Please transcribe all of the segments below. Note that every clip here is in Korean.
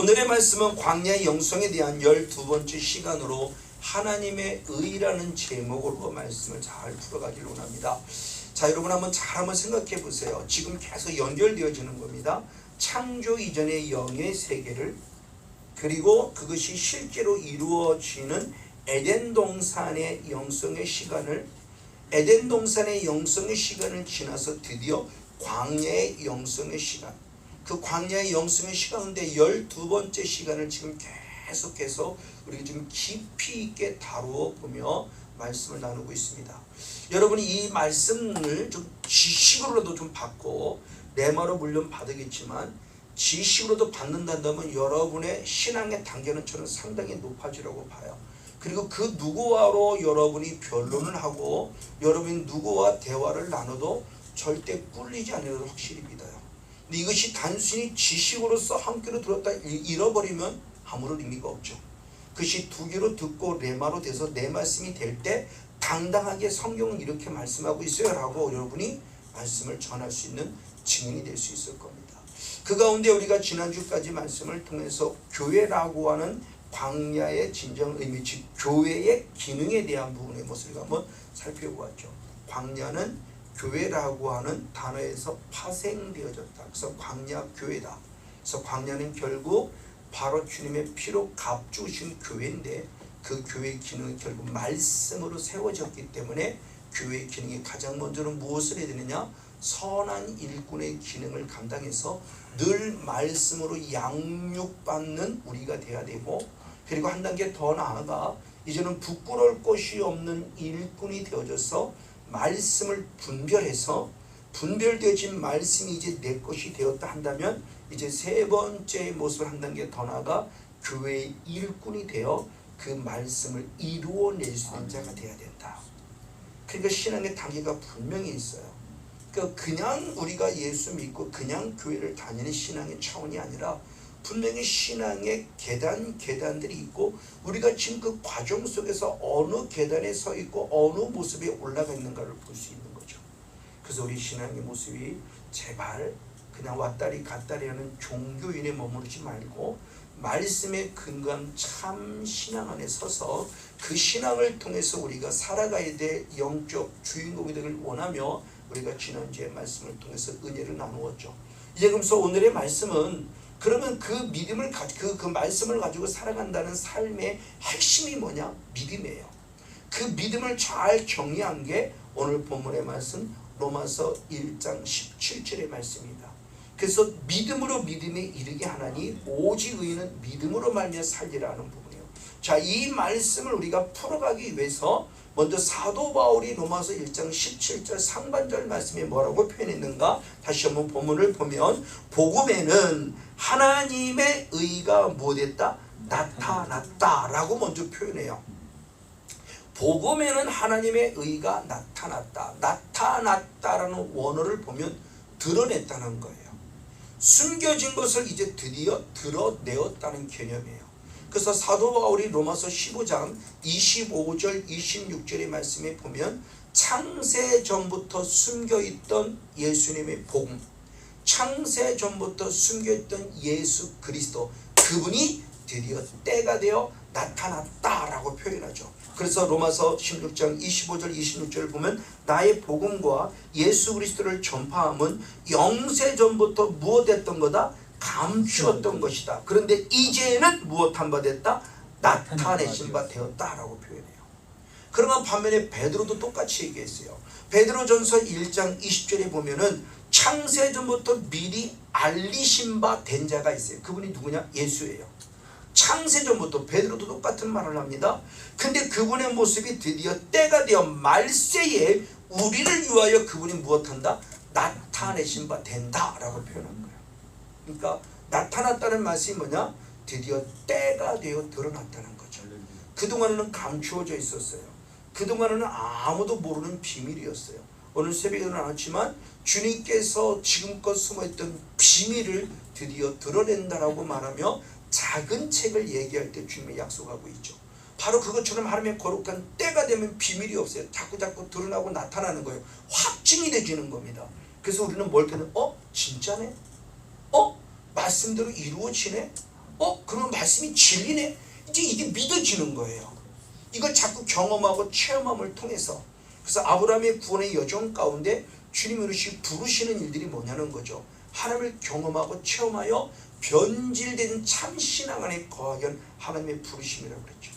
오늘의 말씀은 광야의 영성에 대한 12번째 시간으로 하나님의 의라는 제목으로 말씀을 잘 풀어가기를 원합니다. 자, 여러분 한번 생각해 보세요. 지금 계속 연결되어지는 겁니다. 창조 이전의 영의 세계를, 그리고 그것이 실제로 이루어지는 에덴 동산의 영성의 시간을, 에덴 동산의 영성의 시간을 지나서 드디어 광야의 영성의 시간, 그 광야의 영성의 시간 가운데 12번째 시간을 지금 계속해서 우리가 지금 깊이 있게 다루어 보며 말씀을 나누고 있습니다. 여러분이 이 말씀을 좀 지식으로도 좀 받고, 레마로 물론 받으겠지만 지식으로도 받는다면 여러분의 신앙의 단계는 저는 상당히 높아지라고 봐요. 그리고 그 누구와로 여러분이 변론을 하고 여러분이 누구와 대화를 나눠도 절대 꿀리지 않으리라 확실히 믿어요. 근데 이것이 단순히 지식으로서 한 귀로 들었다 잃어버리면 아무런 의미가 없죠. 그것이 두 귀로 듣고 레마로 돼서 내 말씀이 될 때 당당하게 성경은 이렇게 말씀하고 있어요 라고 여러분이 말씀을 전할 수 있는 증인이 될 수 있을 겁니다. 그 가운데 우리가 지난주까지 말씀을 통해서 교회라고 하는 광야의 진정 의미, 즉 교회의 기능에 대한 부분의 모습을 한번 살펴보았죠. 광야는 교회라고 하는 단어에서 파생되어졌다. 그래서 광야 교회다. 그래서 광야는 결국 바로 주님의 피로 값주신 교회인데, 그 교회의 기능이 결국 말씀으로 세워졌기 때문에 교회의 기능이 가장 먼저는 무엇을 해야 되느냐? 선한 일꾼의 기능을 감당해서 늘 말씀으로 양육받는 우리가 돼야 되고, 그리고 한 단계 더 나아가 이제는 부끄러울 것이 없는 일꾼이 되어져서 말씀을 분별해서 분별되어진 말씀이 이제 내 것이 되었다 한다면 이제 세 번째 모습을 한 단계 더 나아가 교회의 일꾼이 되어 그 말씀을 이루어낼 수 있는 자가 되어야 된다. 그러니까 신앙의 단계가 분명히 있어요. 그러니까 그냥 우리가 예수 믿고 그냥 교회를 다니는 신앙의 차원이 아니라 분명히 신앙의 계단들이 있고, 우리가 지금 그 과정 속에서 어느 계단에 서 있고 어느 모습에 올라가 있는가를 볼 수 있는 거죠. 그래서 우리 신앙의 모습이 제발 그냥 왔다리 갔다리 하는 종교인에 머무르지 말고 말씀에 근거한 참 신앙 안에 서서 그 신앙을 통해서 우리가 살아가야 될 영적 주인공이 되길 원하며 우리가 지난주에 말씀을 통해서 은혜를 나누었죠. 이제 그래서 오늘의 말씀은, 그러면 그 믿음을 그 말씀을 가지고 살아간다는 삶의 핵심이 뭐냐? 믿음이에요. 그 믿음을 잘 정리한 게 오늘 본문의 말씀 로마서 1장 17절의 말씀입니다. 그래서 믿음으로 믿음에 이르게 하나니 오직 의인은 믿음으로 말미암아 살리라 하는 부분이에요. 자, 이 말씀을 우리가 풀어가기 위해서 먼저 사도 바울이 로마서 1장 17절 상반절 말씀에 뭐라고 표현했는가? 다시 한번 본문을 보면, 복음에는 하나님의 의가 뭐됐다? 나타났다 라고 먼저 표현해요. 복음에는 하나님의 의가 나타났다. 나타났다라는 원어를 보면 드러냈다는 거예요. 숨겨진 것을 이제 드디어 드러내었다는 개념이에요. 그래서 사도 바울이 로마서 15장 25절 26절의 말씀에 보면, 창세전부터 숨겨있던 예수님의 복음, 창세전부터 숨겨있던 예수 그리스도, 그분이 드디어 때가 되어 나타났다라고 표현하죠. 그래서 로마서 16장 25절 26절을 보면, 나의 복음과 예수 그리스도를 전파함은 영세전부터 무엇했던 거다? 감추었던 것이다. 그런데 이제는 무엇한 바 됐다? 나타내신 바 되었다라고 표현해요. 그러면 반면에 베드로도 똑같이 얘기했어요. 베드로전서 1장 20절에 보면은 창세전부터 미리 알리신 바 된 자가 있어요. 그분이 누구냐? 예수예요. 창세전부터 베드로도 똑같은 말을 합니다. 근데 그분의 모습이 드디어 때가 되어 말세에 우리를 위하여 그분이 무엇한다? 나타내신 바 된다라고 표현한 거예요. 그러니까 나타났다는 말씀이 뭐냐? 드디어 때가 되어 드러났다는 거죠. 그동안에는 감추어져 있었어요. 그동안에는 아무도 모르는 비밀이었어요. 오늘 새벽에는 나눴지만 주님께서 지금껏 숨어있던 비밀을 드디어 드러낸다라고 말하며 작은 책을 얘기할 때 주님이 약속하고 있죠. 바로 그것처럼 하나님의 거룩한 때가 되면 비밀이 없어요. 자꾸 드러나고 나타나는 거예요. 확증이 되지는 겁니다. 그래서 우리는 뭘 깨는? 진짜네? 말씀대로 이루어지네? 그런 말씀이 진리네. 이제 이게 믿어지는 거예요. 이걸 자꾸 경험하고 체험함을 통해서. 그래서 아브라함의 구원의 여정 가운데 주님이 부르시는 일들이 뭐냐는 거죠. 하나님을 경험하고 체험하여 변질된 참 신앙 안에 거하게 한 하나님의 부르심이라고 그랬죠.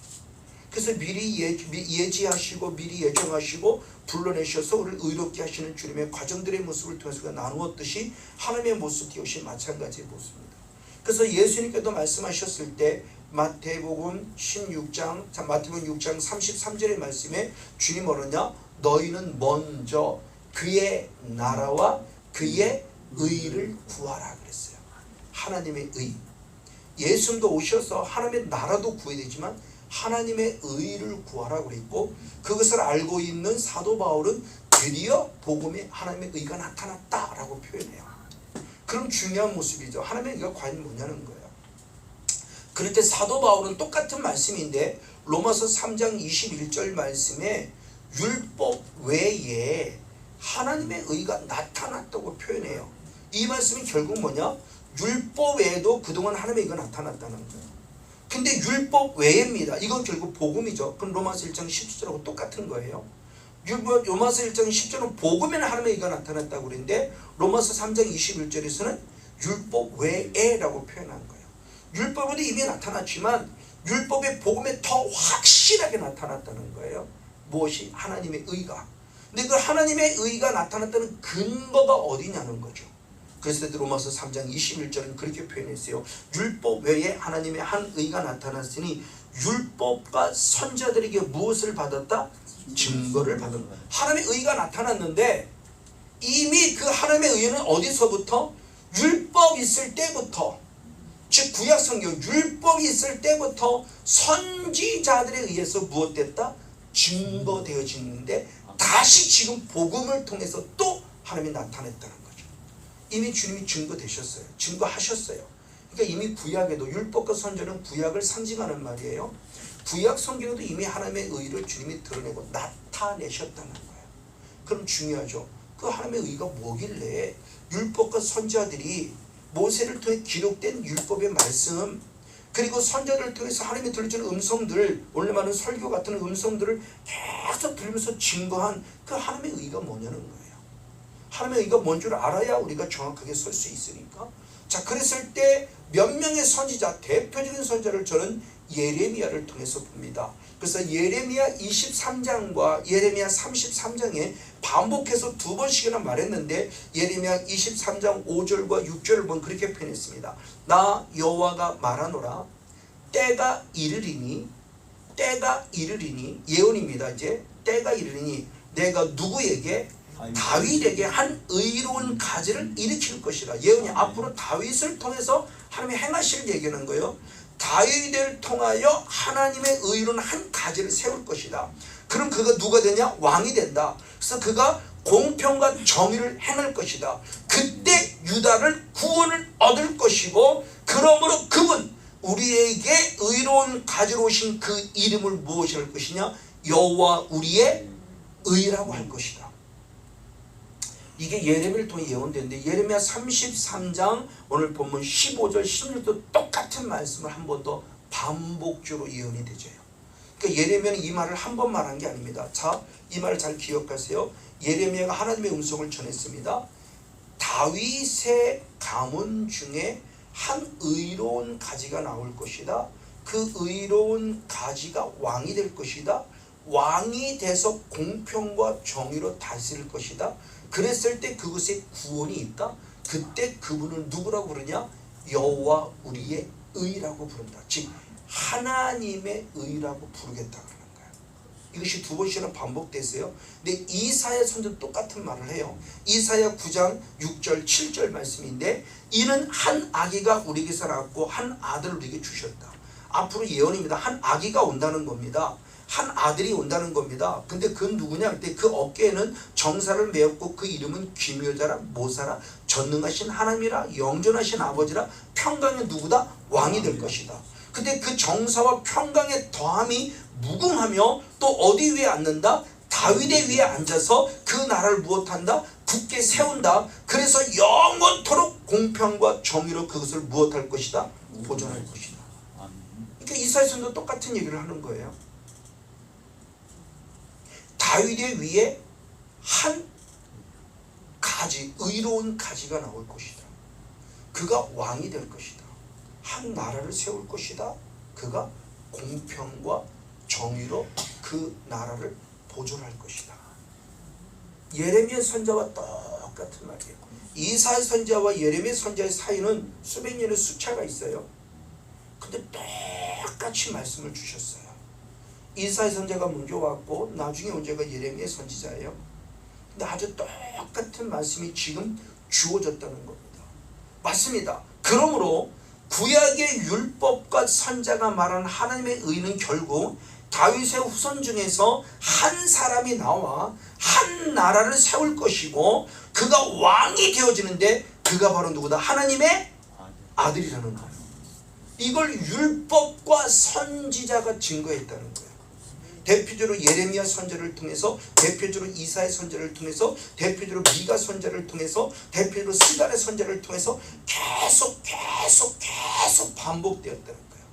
그래서 미리 예지하시고 미리 예정하시고 불러내셔서 우리를 의롭게 하시는 주님의 과정들의 모습을 통해서 나누었듯이 하나님의 모습 역시 마찬가지의 모습입니다. 그래서 예수님께도 말씀하셨을 때 마태복음 6장 33절의 말씀에 주님 뭐라냐? 너희는 먼저 그의 나라와 그의 의를 구하라 그랬어요. 하나님의 의. 예수님도 오셔서 하나님의 나라도 구해야 되지만 하나님의 의를 구하라 그랬고, 그것을 알고 있는 사도 바울은 드디어 복음에 하나님의 의가 나타났다라고 표현해요. 그럼 중요한 모습이죠. 하나님의 의가 과연 뭐냐는 거예요. 그럴 때 사도 바울은 똑같은 말씀인데 로마서 3장 21절 말씀에 율법 외에 하나님의 의가 나타났다고 표현해요. 이 말씀이 결국 뭐냐? 율법 외에도 그동안 하나님의 의가 나타났다는 거예요. 근데 율법 외입니다. 이건 결국 복음이죠. 그럼 로마서 1장 10절하고 똑같은 거예요. 로마서 1장 10절은 복음에는 하나님의 의가 나타났다고 그랬는데 로마서 3장 21절에서는 율법 외에라고 표현한 거예요. 율법은 이미 나타났지만 율법의 복음에 더 확실하게 나타났다는 거예요. 무엇이? 하나님의 의가. 근데 그 하나님의 의가 나타났다는 근거가 어디냐는 거죠. 그래서 로마서 3장 21절은 그렇게 표현했어요. 율법 외에 하나님의 한 의가 나타났으니 율법과 선자들에게 무엇을 받았다? 증거를 받은 거예요. 하나님의 의가 나타났는데 이미 그 하나님의 의는 어디서부터? 율법 있을 때부터, 즉 구약 성경 율법이 있을 때부터 선지자들에 의해서 무엇됐다? 증거되어지는데 다시 지금 복음을 통해서 또 하나님이 나타냈다는 거죠. 이미 주님이 증거되셨어요. 증거하셨어요. 그러니까 이미 구약에도 율법과 선지자는 구약을 상징하는 말이에요. 구약 성경에도 이미 하나님의 의를 주님이 드러내고 나타내셨다는 거예요. 그럼 중요하죠. 그 하나님의 의가 뭐길래 율법과 선지자들이 모세를 통해 기록된 율법의 말씀, 그리고 선자들을 통해서 하나님이 들려주는 음성들, 원래 말하는 설교 같은 음성들을 계속 들으면서 증거한 그 하나님의 의가 뭐냐는 거예요. 하나님의 의가 뭔 줄 알아야 우리가 정확하게 설 수 있으니까. 자, 그랬을 때 몇 명의 선지자, 대표적인 선지자를 저는 예레미야를 통해서 봅니다. 그래서 예레미야 23장과 예레미야 33장에 반복해서 두 번씩이나 말했는데 예레미야 23장 5절과 6절을 보면 그렇게 표현했습니다. 나 여호와가 말하노라. 때가 이르리니 예언입니다. 이제 때가 이르리니 내가 누구에게? 다윗에게 한 의로운 가지를 일으킬 것이라. 예언이 앞으로 다윗을 통해서 하나님이 행하실 얘기하는 거예요. 다윗을 통하여 하나님의 의로운 한 가지를 세울 것이다. 그럼 그가 누가 되냐? 왕이 된다. 그래서 그가 공평과 정의를 행할 것이다. 그때 유다를 구원을 얻을 것이고, 그러므로 그분 우리에게 의로운 가지로 오신 그 이름을 무엇이 할 것이냐? 여호와 우리의 의라고 할 것이다. 이게 예레미야를 통해 예언되는데 예레미야 33장 오늘 본문 15절 16절 똑같은 말씀을 한 번 더 반복적으로 예언이 되죠. 그러니까 예레미야는 이 말을 한 번 말한 게 아닙니다. 자, 이 말을 잘 기억하세요. 예레미야가 하나님의 음성을 전했습니다. 다윗의 가문 중에 한 의로운 가지가 나올 것이다. 그 의로운 가지가 왕이 될 것이다. 왕이 돼서 공평과 정의로 다스릴 것이다. 그랬을 때 그것에 구원이 있다. 그때 그분을 누구라고 부르냐? 여호와 우리의 의라고 부른다. 즉 하나님의 의라고 부르겠다 그러는 거예요. 이것이 두 번씩이나 반복됐어요. 근데 이사야 선지도 똑같은 말을 해요. 이사야 9장 6절 7절 말씀인데 이는 한 아기가 우리에게서 낳았고 한 아들을 우리에게 주셨다. 앞으로 예언입니다. 한 아기가 온다는 겁니다. 한 아들이 온다는 겁니다. 근데 그건 누구냐? 그때 그 어깨에는 정사를 메었고 그 이름은 기묘자라 모사라 전능하신 하나님이라 영존하신 아버지라 평강의 누구다? 왕이 될 것이다. 근데 그 정사와 평강의 더함이 무궁하며 또 어디 위에 앉는다? 다윗의 위에 앉아서 그 나라를 무엇한다? 굳게 세운다. 그래서 영원토록 공평과 정의로 그것을 무엇할 것이다? 보존할 것이다. 그러니까 이사야 선지도 똑같은 얘기를 하는 거예요. 다윗의 위에 한 가지, 의로운 가지가 나올 것이다. 그가 왕이 될 것이다. 한 나라를 세울 것이다. 그가 공평과 정의로 그 나라를 보존할 것이다. 예레미야 선지자와 똑같은 말이에요. 이사야 선지자와 예레미야 선지자의 사이는 수백 년의 수차가 있어요. 근데 똑같이 말씀을 주셨어요. 이사야 선지자가 먼저 왔고 나중에 온 자가 예레미야 선지자예요. 근데 아주 똑같은 말씀이 지금 주어졌다는 겁니다. 맞습니다. 그러므로 구약의 율법과 선지자가 말하는 하나님의 의는 결국 다윗의 후손 중에서 한 사람이 나와 한 나라를 세울 것이고 그가 왕이 되어지는데 그가 바로 누구다? 하나님의 아들이라는 거예요. 이걸 율법과 선지자가 증거했다는 거예요. 대표적으로 예레미야 선지자를 통해서, 대표적으로 이사야 선지자를 통해서, 대표적으로 미가 선지자를 통해서, 대표적으로 스가랴 선지자를 통해서 계속 반복되었다는 거예요.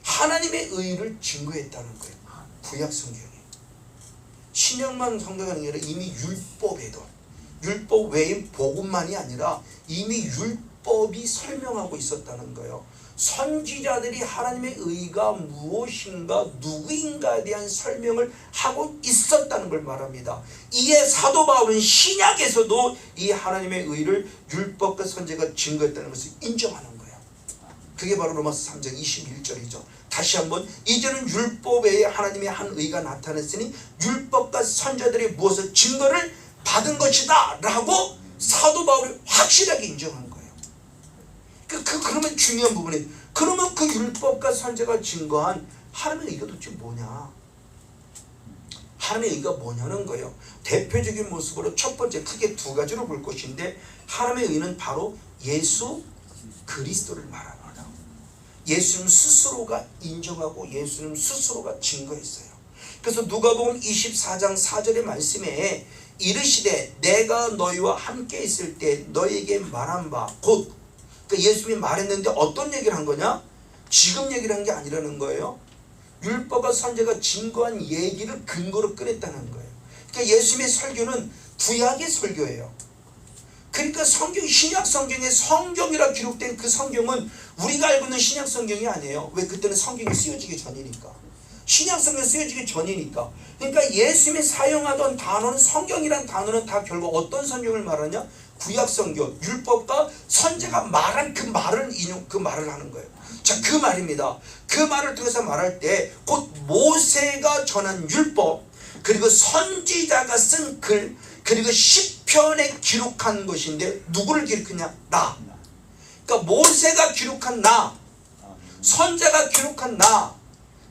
하나님의 의를 증거했다는 거예요. 구약 성경이. 신약만 성경하는 게 아니라 이미 율법에도, 율법 외인 복음만이 아니라 이미 율법이 설명하고 있었다는 거예요. 선지자들이 하나님의 의가 무엇인가 누구인가에 대한 설명을 하고 있었다는 걸 말합니다. 이에 사도 바울은 신약에서도 이 하나님의 의를 율법과 선지자가 증거했다는 것을 인정하는 거예요. 그게 바로 로마서 3장 21절이죠. 다시 한번 이제는 율법 외에 하나님의 한 의가 나타났으니 율법과 선지자들이 무엇을 증거를 받은 것이다 라고 사도 바울이 확실하게 인정한 거예요. 그러면 중요한 부분이, 그러면 그 율법과 선지자가 증거한 하나님의 의가 도대체 뭐냐? 하나님의 의가 뭐냐는 거예요. 대표적인 모습으로 첫 번째 크게 두 가지로 볼 것인데, 하나님의 의는 바로 예수 그리스도를 말합니다. 예수님 스스로가 인정하고 예수님 스스로가 증거했어요. 그래서 누가복음 24장 4절의 말씀에 이르시되 내가 너희와 함께 있을 때 너희에게 말한 바 곧, 그러니까 예수님이 말했는데 어떤 얘기를 한 거냐? 지금 얘기를 한 게 아니라는 거예요. 율법과 선지자가 증거한 얘기를 근거로 꺼냈다는 거예요. 그러니까 예수님의 설교는 구약의 설교예요. 그러니까 성경, 신약 성경에 성경이라 기록된 그 성경은 우리가 알고 있는 신약 성경이 아니에요. 왜? 그때는 성경이 쓰여지기 전이니까. 신약 성경 쓰여지기 전이니까. 그러니까 예수님이 사용하던 단어는, 성경이란 단어는 다 결국 어떤 성경을 말하냐? 구약 성경, 율법과 선지자가 말한 그 말을 그 말을 하는 거예요. 자, 그 말입니다. 그 말을 통해서 말할 때 곧 모세가 전한 율법, 그리고 선지자가 쓴 글, 그리고 시편에 기록한 것인데 누구를 기록했냐? 나. 그러니까 모세가 기록한 나, 선지자가 기록한 나,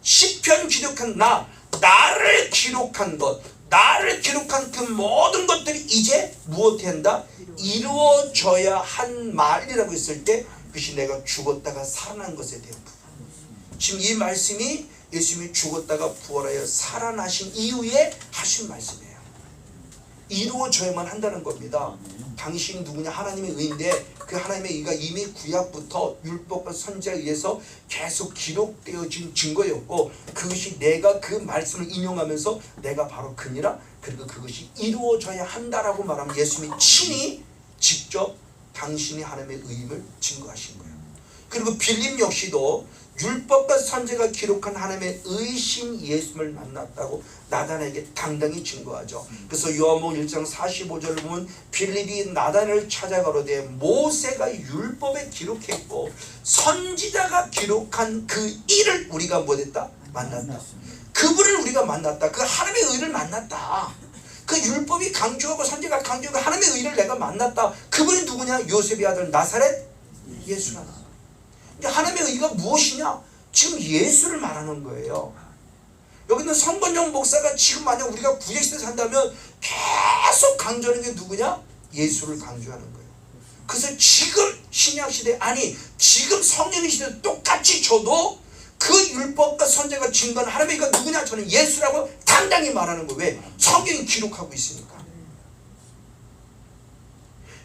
시편 기록한 나, 나를 기록한 것, 나를 기록한 그 모든 것들이 이제 무엇한다? 이루어져야 한 말이라고 했을 때 그것이 내가 죽었다가 살아난 것에 대한 부분. 지금 이 말씀이 예수님이 죽었다가 부활하여 살아나신 이후에 하신 말씀이에요. 이루어져야만 한다는 겁니다. 당신이 누구냐? 하나님의 의인데 그 하나님의 의가 이미 구약부터 율법과 선지자에 의해서 계속 기록되어진 증거였고, 그것이 내가 그 말씀을 인용하면서 내가 바로 그니라, 그리고 그것이 이루어져야 한다라고 말하면 예수님이 친히 직접 당신이 하나님의 의임을 증거하신 거예요. 그리고 빌립 역시도 율법과 선지자가 기록한 하나님의 의신 예수님을 만났다고 나단에게 당당히 증거하죠. 그래서 요한복음 1장 45절을 보면 빌립이 나단을 찾아가로되 모세가 율법에 기록했고 선지자가 기록한 그 일을 우리가 뭐했다? 만났다. 그분을 우리가 만났다. 그 하나님의 의를 만났다. 그 율법이 강조하고 선지자가 강조하고 하나님의 의를 내가 만났다. 그분이 누구냐? 요셉의 아들 나사렛 예수라. 하나님의 의가 무엇이냐? 지금 예수를 말하는 거예요. 여기 있는 성건영 목사가 지금 만약 우리가 구약시대에 산다면 계속 강조하는 게 누구냐? 예수를 강조하는 거예요. 그래서 지금 신약시대, 아니 지금 성령의 시대도 똑같이 저도 그 율법과 선지자가 증거한 하나님의 의가 누구냐? 저는 예수라고 당당히 말하는 거예요. 왜? 성경이 기록하고 있으니까.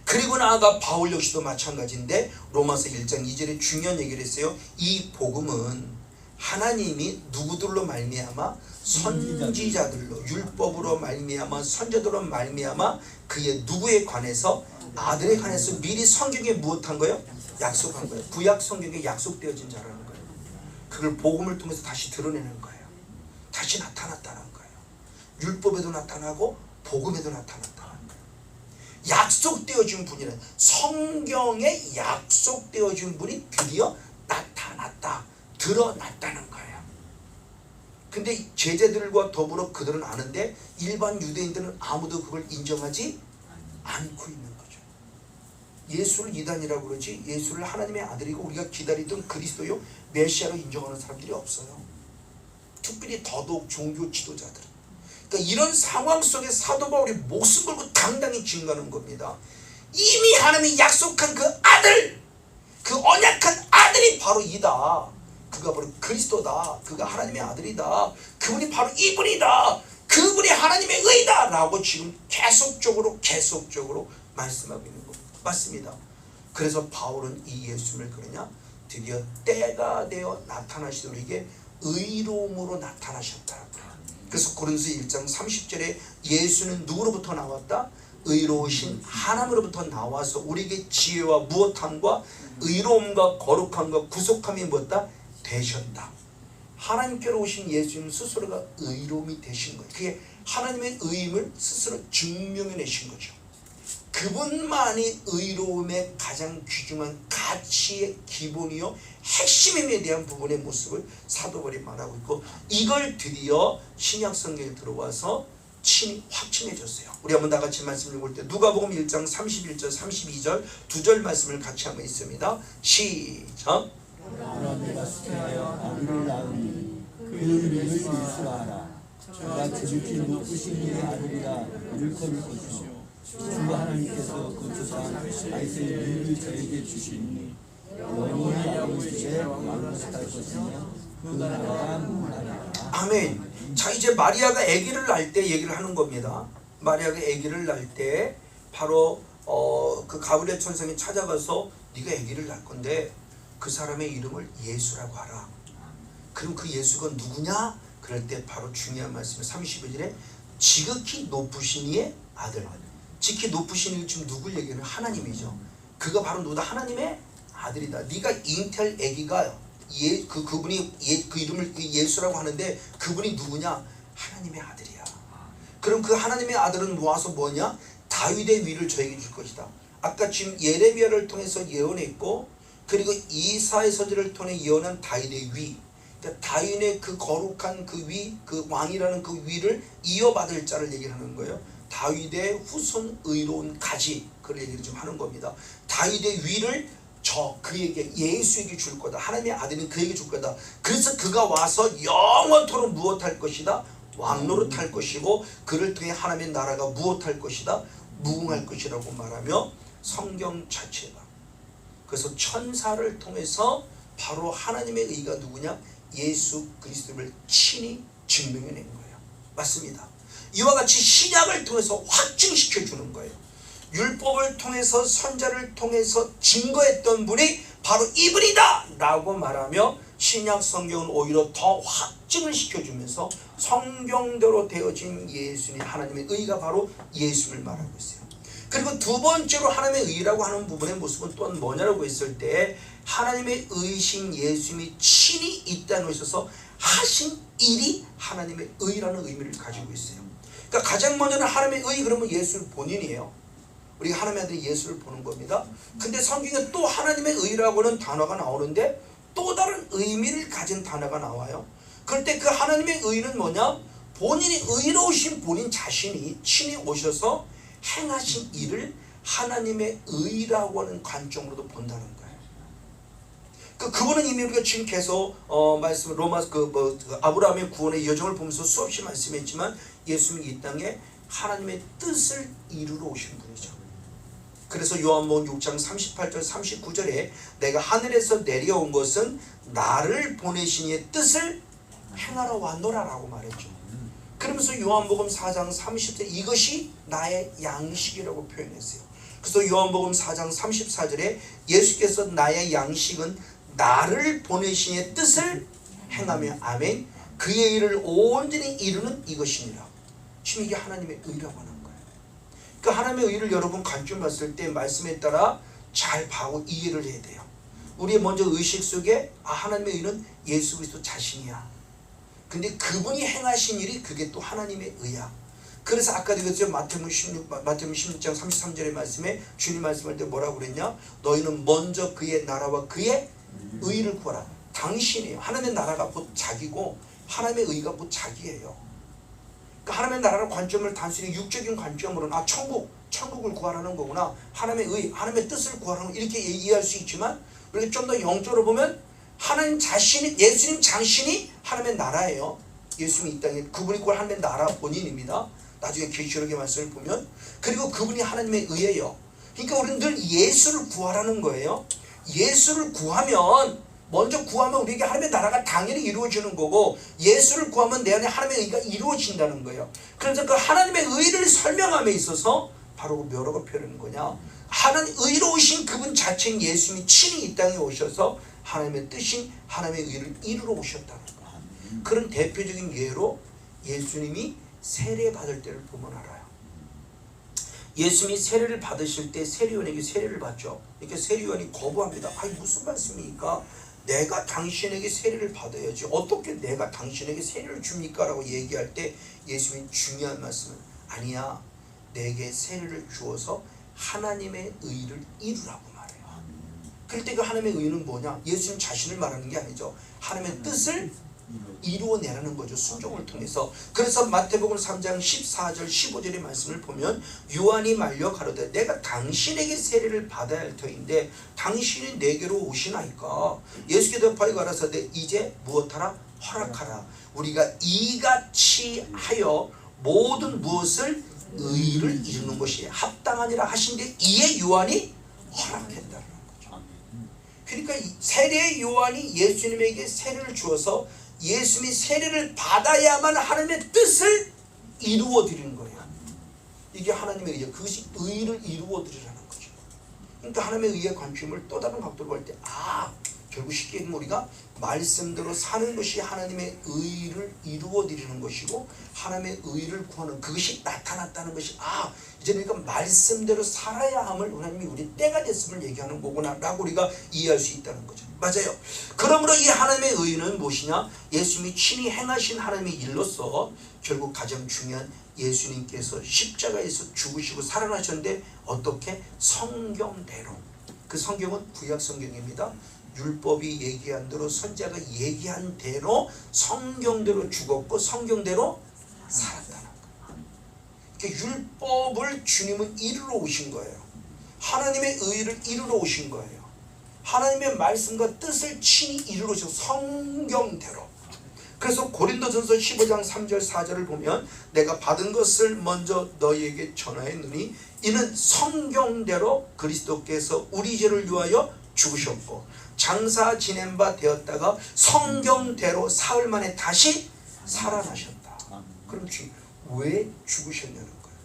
그리고 나아가 바울 역시도 마찬가지인데 로마서 1장 2절에 중요한 얘기를 했어요. 이 복음은 하나님이 누구들로 말미암아 선지자들로 율법으로 말미암아 선지자들로 말미암아 그의 누구에 관해서 아들에 관해서 미리 성경에 무엇한 거예요? 약속한 거예요. 구약 성경에 약속되어진 자라는 거예요. 그걸 복음을 통해서 다시 드러내는 거예요. 다시 나타났다는 거예요. 율법에도 나타나고 복음에도 나타났다는 거예요. 약속되어진 분이란 성경에 약속되어진 분이 드디어 나타났다, 드러났다는 거예요. 근데 제자들과 더불어 그들은 아는데 일반 유대인들은 아무도 그걸 인정하지 않고 있는 거죠. 예수를 이단이라고 그러지 예수를 하나님의 아들이고 우리가 기다리던 그리스도요 메시아로 인정하는 사람들이 없어요. 특별히 더더욱 종교 지도자들은. 그러니까 이런 상황 속에 사도 바울이 목숨 걸고 당당히 증거하는 겁니다. 이미 하나님이 약속한 그 아들, 그 언약한 아들이 바로 이다. 그가 바로 그리스도다. 그가 하나님의 아들이다. 그분이 바로 이분이다. 그분이 하나님의 의다 라고 지금 계속적으로 말씀하고 있는 겁니다. 맞습니다. 그래서 바울은 이 예수를 그러냐 드디어 때가 되어 나타나시도록 이게 의로움으로 나타나셨다. 그래서 고린도서 1장 30절에 예수는 누구로부터 나왔다? 의로우신 하나님으로부터 나와서 우리에게 지혜와 무엇함과 의로움과 거룩함과 구속함이 무엇다? 되셨다. 하나님께로 오신 예수님 스스로가 의로움이 되신 거예요. 그게 하나님의 의임을 스스로 증명해내신 거죠. 그분만이 의로움의 가장 귀중한 가치의 기본이요 핵심임에 대한 부분의 모습을 사도 바울이 말하고 있고 이걸 드디어 신약 성경에 들어와서 친히 확증해 줬어요. 우리 한번 다 같이 말씀 읽을 때 누가복음 1장 31절 32절 두 절 말씀을 같이 한번 읽습니다. 시작. 그러나 내가 수태하여 아들을 낳으니 그 이름을 예수라 하라. 그가 지극히 높으신 이의 아들이라 일컬을 것이요 주 하나님께서 거처장 다윗의 민을 저에게 주시니 영원히 아버지의 왕으로 살 것이며 그 나라가 무한하리라. 아멘. 자 이제 마리아가 아기를 낳을 때 얘기를 하는 겁니다. 마리아가 아기를 낳을 때 바로 그 가브리엘 천사가 찾아가서 네가 아기를 낳을 건데 그 사람의 이름을 예수라고 하라. 그럼 그 예수가 누구냐? 그럴 때 바로 중요한 말씀이 32절에 지극히 높으신 이의 아들. 지극히 높으신 이 지금 누굴 얘기하는 하나님이죠. 그가 바로 누구다? 하나님의 아들이다. 네가 잉태할 아기가 그분이 그 이름을 예수라고 하는데 그분이 누구냐? 하나님의 아들이야. 그럼 그 하나님의 아들은 모아서 뭐냐? 다윗의 위를 저에게 줄 것이다. 아까 지금 예레미야를 통해서 예언했고 그리고 이사야 서지를 통해 예언한 다윗의 위. 그러니까 다윗의 그 거룩한 그 위, 그 왕이라는 그 위를 이어받을 자를 얘기를 하는 거예요. 다윗의 후손 의로운 가지 그런 얘기를 좀 하는 겁니다. 다윗의 위를 그에게 예수에게 줄 거다. 하나님의 아들은 그에게 줄 거다. 그래서 그가 와서 영원토록 무엇할 것이다? 왕노릇할 것이고 그를 통해 하나님의 나라가 무엇할 것이다? 무궁할 것이라고 말하며 성경 자체가 그래서 천사를 통해서 바로 하나님의 의가 누구냐? 예수 그리스도를 친히 증명해낸 거예요. 맞습니다. 이와 같이 신약을 통해서 확증시켜 주는 거예요. 율법을 통해서 선자를 통해서 증거했던 분이 바로 이분이다 라고 말하며 신약 성경은 오히려 더 확증을 시켜주면서 성경대로 되어진 예수님 하나님의 의가 바로 예수를 말하고 있어요. 그리고 두 번째로 하나님의 의라고 하는 부분의 모습은 또한 뭐냐라고 했을 때 하나님의 의신 예수님이 친히 이 땅에 오셔서 하신 일이 하나님의 의라는 의미를 가지고 있어요. 그러니까 가장 먼저는 하나님의 의 그러면 예수 본인이에요. 우리가 하나님의 아들이 예수를 보는 겁니다. 근데 성경에 또 하나님의 의라고는 단어가 나오는데 또 다른 의미를 가진 단어가 나와요. 그럴 때 그 하나님의 의는 뭐냐? 본인이 의로우신 본인 자신이 친히 오셔서 행하신 일을 하나님의 의라고 하는 관점으로도 본다는 거예요. 그분은 이미 우리가 지금 계속 말씀 로마 아브라함의 구원의 여정을 보면서 수없이 말씀했지만 예수님이 이 땅에 하나님의 뜻을 이루러 오신 분이죠. 그래서 요한복음 6장 38절 39절에 내가 하늘에서 내려온 것은 나를 보내신 이의 뜻을 행하러 왔노라라고 말했죠. 그러면서 요한복음 4장 30절 이것이 나의 양식이라고 표현했어요. 그래서 요한복음 4장 34절에 예수께서 나의 양식은 나를 보내신의 뜻을 행하며 아멘 그의 일을 온전히 이루는 이것이니라. 지금 이게 하나님의 의라고 하는 거예요. 그 하나님의 의를 여러분 관점 봤을 때 말씀에 따라 잘 봐고 이해를 해야 돼요. 우리의 먼저 의식 속에 하나님의 의는 예수 그리스도 자신이야. 근데 그분이 행하신 일이 그게 또 하나님의 의야. 그래서 아까도 그랬죠. 마태복음 16장 33절의 말씀에 주님 말씀할 때 뭐라고 그랬냐? 너희는 먼저 그의 나라와 그의 의를 구하라. 당신이에요. 하나님의 나라가 곧 자기고 하나님의 의가 곧 자기예요. 그러니까 하나님의 나라의 관점을 단순히 육적인 관점으로는 천국을 구하라는 거구나. 하나님의 의, 하나님의 뜻을 구하라는 거 이렇게 이해할 수 있지만 우리가 좀 더 영적으로 보면 하나님 자신이 예수님 자신이 하나님의 나라예요. 예수님이 이 땅에 그분이 곧 하나님의 나라 본인입니다. 나중에 계시록의 말씀을 보면 그리고 그분이 하나님의 의예요. 그러니까 우리는 늘 예수를 구하라는 거예요. 예수를 구하면 먼저 구하면 우리에게 하나님의 나라가 당연히 이루어지는 거고 예수를 구하면 내 안에 하나님의 의가 이루어진다는 거예요. 그래서 그 하나님의 의를 설명함에 있어서 바로 뭐라고 표현하는 거냐? 하나님 의로우신 그분 자체인 예수님이 친히 이 땅에 오셔서 하나님의 뜻인 하나님의 의를 이루러 오셨다는 거예요. 그런 대표적인 예로 예수님이 세례 받을 때를 보면 알아요. 예수님이 세례를 받으실 때 세례요한에게 세례를 받죠. 그러니까 세례요한이 거부합니다. 아니 무슨 말씀입니까? 내가 당신에게 세례를 받아야지 어떻게 내가 당신에게 세례를 줍니까? 라고 얘기할 때 예수님이 중요한 말씀은 아니야. 내게 세례를 주어서 하나님의 의를 이루라고 말해요. 그럴 때 그 하나님의 의는 뭐냐? 예수님 자신을 말하는 게 아니죠. 하나님의 뜻을 이루어내라는 거죠. 순종을 통해서. 그래서 마태복음 3장 14절 15절의 말씀을 보면 요한이 말려 가로되 내가 당신에게 세례를 받아야 할 터인데 당신이 내게로 오시나이까. 예수께서 대답하여 가라사대 이제 무엇하라? 허락하라. 우리가 이같이 하여 모든 무엇을 의를 이루는 것이 합당하니라 하신데 이에 요한이 허락했다는 거죠. 그러니까 세례 요한이 예수님에게 세례를 주어서 예수님이 세례를 받아야만 하나님의 뜻을 이루어 드리는 거예요. 이게 하나님의 의예요. 그것이 의를 이루어 드리라는 거죠. 그러니까 하나님의 의의 관점을 또 다른 각도로 볼 때 결국 쉽게 얘기하면 우리가 말씀대로 사는 것이 하나님의 의를 이루어 드리는 것이고 하나님의 의를 구하는 그것이 나타났다는 것이 이제 그러니까 말씀대로 살아야 함을 하나님이 우리 때가 됐음을 얘기하는 거구나 라고 우리가 이해할 수 있다는 거죠. 맞아요. 그러므로 이 하나님의 의는 무엇이냐? 예수님이 친히 행하신 하나님의 일로서 결국 가장 중요한 예수님께서 십자가에서 죽으시고 살아나셨는데 어떻게? 성경대로. 그 성경은 구약 성경입니다. 율법이 얘기한 대로 선지자가 얘기한 대로 성경대로 죽었고 성경대로 살았다는 거예요. 그러니까 율법을 주님은 이루러 오신 거예요. 하나님의 의를 이루러 오신 거예요. 하나님의 말씀과 뜻을 친히 이루러 오신 성경대로. 그래서 고린도전서 15장 3절 4절을 보면 내가 받은 것을 먼저 너희에게 전하였느니 이는 성경대로 그리스도께서 우리 죄를 위하여 죽으셨고 장사 지낸 바 되었다가 성경대로 사흘 만에 다시 살아나셨다. 그럼 왜 죽으셨냐는 거예요.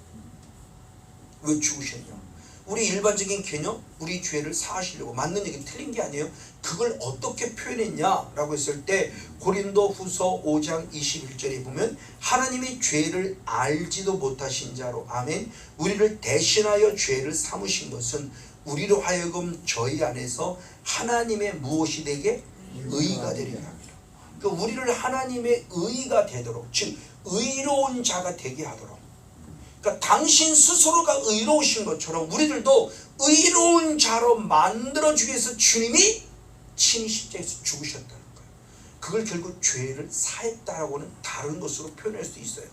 왜 죽으셨냐? 우리 일반적인 개념, 우리 죄를 사하시려고 맞는 얘기 틀린 게 아니에요. 그걸 어떻게 표현했냐라고 했을 때 고린도 후서 5장 21절에 보면 하나님이 죄를 알지도 못하신 자로 아멘 우리를 대신하여 죄를 삼으신 것은 우리로 하여금 저희 안에서 하나님의 무엇이 되게? 의가 되리라 합니다. 그러니까 우리를 하나님의 의가 되도록 즉 의로운 자가 되게 하도록 그러니까 당신 스스로가 의로우신 것처럼 우리들도 의로운 자로 만들어주기 위해서 주님이 친히 십자가에서 죽으셨다는 거예요. 그걸 결국 죄를 사했다라고는 다른 것으로 표현할 수 있어요.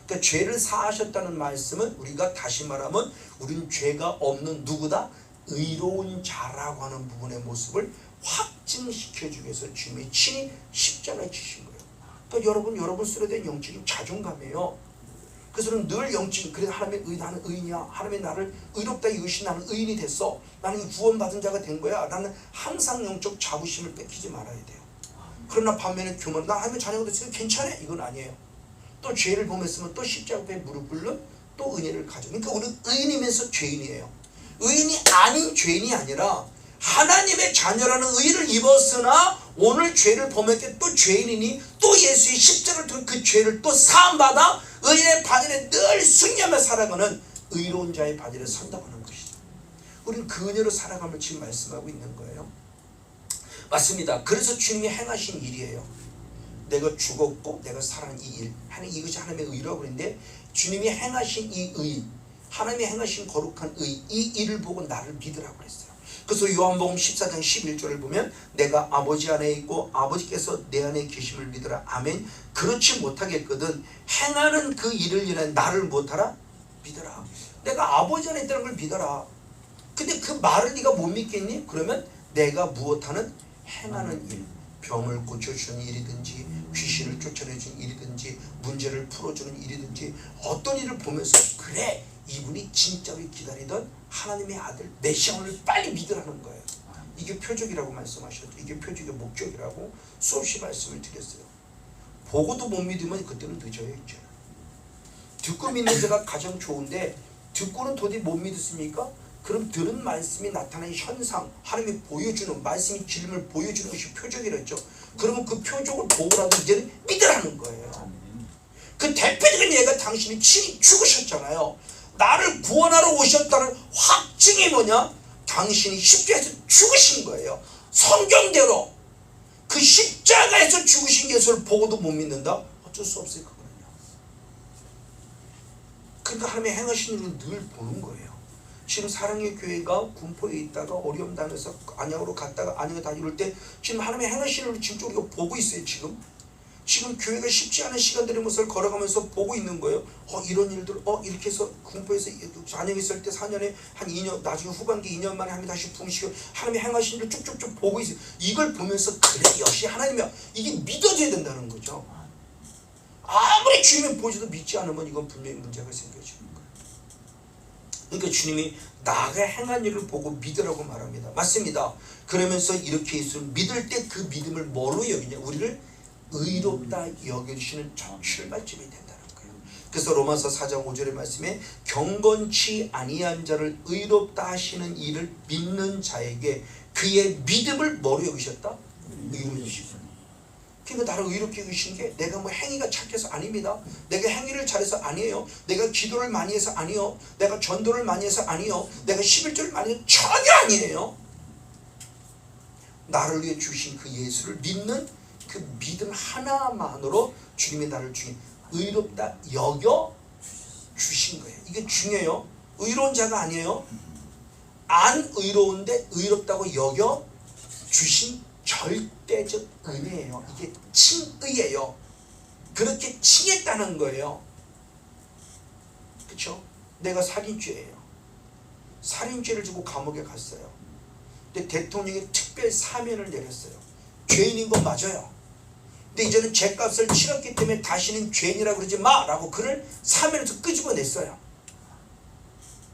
그러니까 죄를 사하셨다는 말씀은 우리가 다시 말하면 우리는 죄가 없는 누구다? 의로운 자라고 하는 부분의 모습을 확증시켜주기 위해서 주님이 친히 십자가에 지신 거예요. 그러니까 여러분 쓰려 된 영적인 자존감이에요. 그래서 늘 영적인 그래서 하나님의 의 나는 의인이야. 하나님의 나를 의롭다 여기신 나는 의인이 됐어. 나는 구원받은 자가 된 거야. 나는 항상 영적 자부심을 뺏기지 말아야 돼요. 그러나 반면에 교만 나 하나님의 자녀가 됐으니까 괜찮아. 이건 아니에요. 또 죄를 범했으면 또 십자가 앞에 무릎 꿇는 또 은혜를 가져. 그러니까 우리는 의인이면서 죄인이에요. 의인이 아닌 죄인이 아니라 하나님의 자녀라는 의를 입었으나 오늘 죄를 범했기에 또 죄인이니 또 예수의 십자가를 통해 그 죄를 또 사함받아 의인의 바늘에 늘 승리하며 살아가는 의로운 자의 바늘에 선다고 하는 것이죠. 우리는 그 은혜로 살아감을 지금 말씀하고 있는 거예요. 맞습니다. 그래서 주님이 행하신 일이에요. 내가 죽었고 내가 살아난 이 일, 이것이 하나님의 의라고 그러는데 주님이 행하신 이 의, 하나님이 행하신 거룩한 의, 이 일을 보고 나를 믿으라고 그랬어요. 그래서 요한복음 14장 11절을 보면 내가 아버지 안에 있고 아버지께서 내 안에 계심을 믿으라. 아멘. 그렇지 못하겠거든 행하는 그 일을 인해 나를 못하라? 믿어라. 내가 아버지 안에 있다는 걸 믿어라. 근데 그 말을 네가 못 믿겠니? 그러면 내가 무엇하는 행하는 일, 병을 고쳐주는 일이든지 귀신을 쫓아내주는 일이든지 문제를 풀어주는 일이든지 어떤 일을 보면서 그래 이분이 진짜로 기다리던 하나님의 아들 메시아를 빨리 믿으라는 거예요. 이게 표적이라고 말씀하셨죠. 이게 표적의 목적이라고 수없이 말씀을 드렸어요. 보고도 못 믿으면 그때는 늦어요. 이제 듣고 믿는 자가 가장 좋은데 듣고는 도저히 못 믿었습니까? 그럼 들은 말씀이 나타나는 현상, 하나님이 보여주는 말씀이 진리를 보여주는 것이 표적이랬죠. 그러면 그 표적을 보고라도 이제는 믿으라는 거예요. 그 대표적인 예가 당신이 친히 죽으셨잖아요. 나를 구원하러 오셨다는 확증이 뭐냐? 당신이 십자가에서 죽으신 거예요. 성경대로 그 십자가에서 죽으신 예수를 보고도 못 믿는다? 어쩔 수 없어요. 그거는요. 그러니까 하나님의 행하신 일을 늘 보는 거예요. 지금 사랑의 교회가 군포에 있다가 어려움 당해서 안양으로 갔다가 안양에 다 이럴 때 지금 하나님의 행하신 일을 진짜 우리가 보고 있어요. 지금 교회가 쉽지 않은 시간들의 모습을 걸어가면서 보고 있는 거예요. 이런 일들 이렇게 해서 군포에서 안양에 있을 때 4년에 한 2년 나중에 후반기 2년 만에 하면 다시 붕시고 하나님의 행하신 일을 쭉쭉쭉 보고 있어요. 이걸 보면서 그래 역시 하나님이야. 이게 믿어져야 된다는 거죠. 아무리 주님이 보여줘도 믿지 않으면 이건 분명히 문제가 생겨지는 거예요. 그러니까 주님이 나가 행한 일을 보고 믿으라고 말합니다. 맞습니다. 그러면서 이렇게 예수를 믿을 때 그 믿음을 뭐로 여기냐? 우리를 의롭다 여겨주시는 출발점이 된다는 거예요. 그래서 로마서 4장 5절의 말씀에 경건치 아니한 자를 의롭다 하시는 이를 믿는 자에게 그의 믿음을 뭐로 여기셨다? 의로 여기셨다. 그러니까 나를 의롭게 여기신 게 내가 뭐 행위가 착해서 아닙니다. 내가 행위를 잘해서 아니에요. 내가 기도를 많이 해서 아니요. 내가 전도를 많이 해서 아니요. 내가 11조를 많이 해서 전혀 아니에요. 나를 위해 주신 그 예수를 믿는 그 믿음 하나만으로 주님이 나를 의롭다 여겨 주신 거예요. 이게 중요해요. 의로운 자가 아니에요. 안 의로운데 의롭다고 여겨 주신 절대적 은혜예요. 이게 칭의예요. 그렇게 칭했다는 거예요. 그렇죠? 내가 살인죄예요. 살인죄를 지고 감옥에 갔어요. 근데 대통령이 특별 사면을 내렸어요. 죄인인 건 맞아요. 근데 이제는 죄값을 치렀기 때문에 다시는 죄인이라고 그러지 마 라고 그를 사면에서 끄집어냈어요.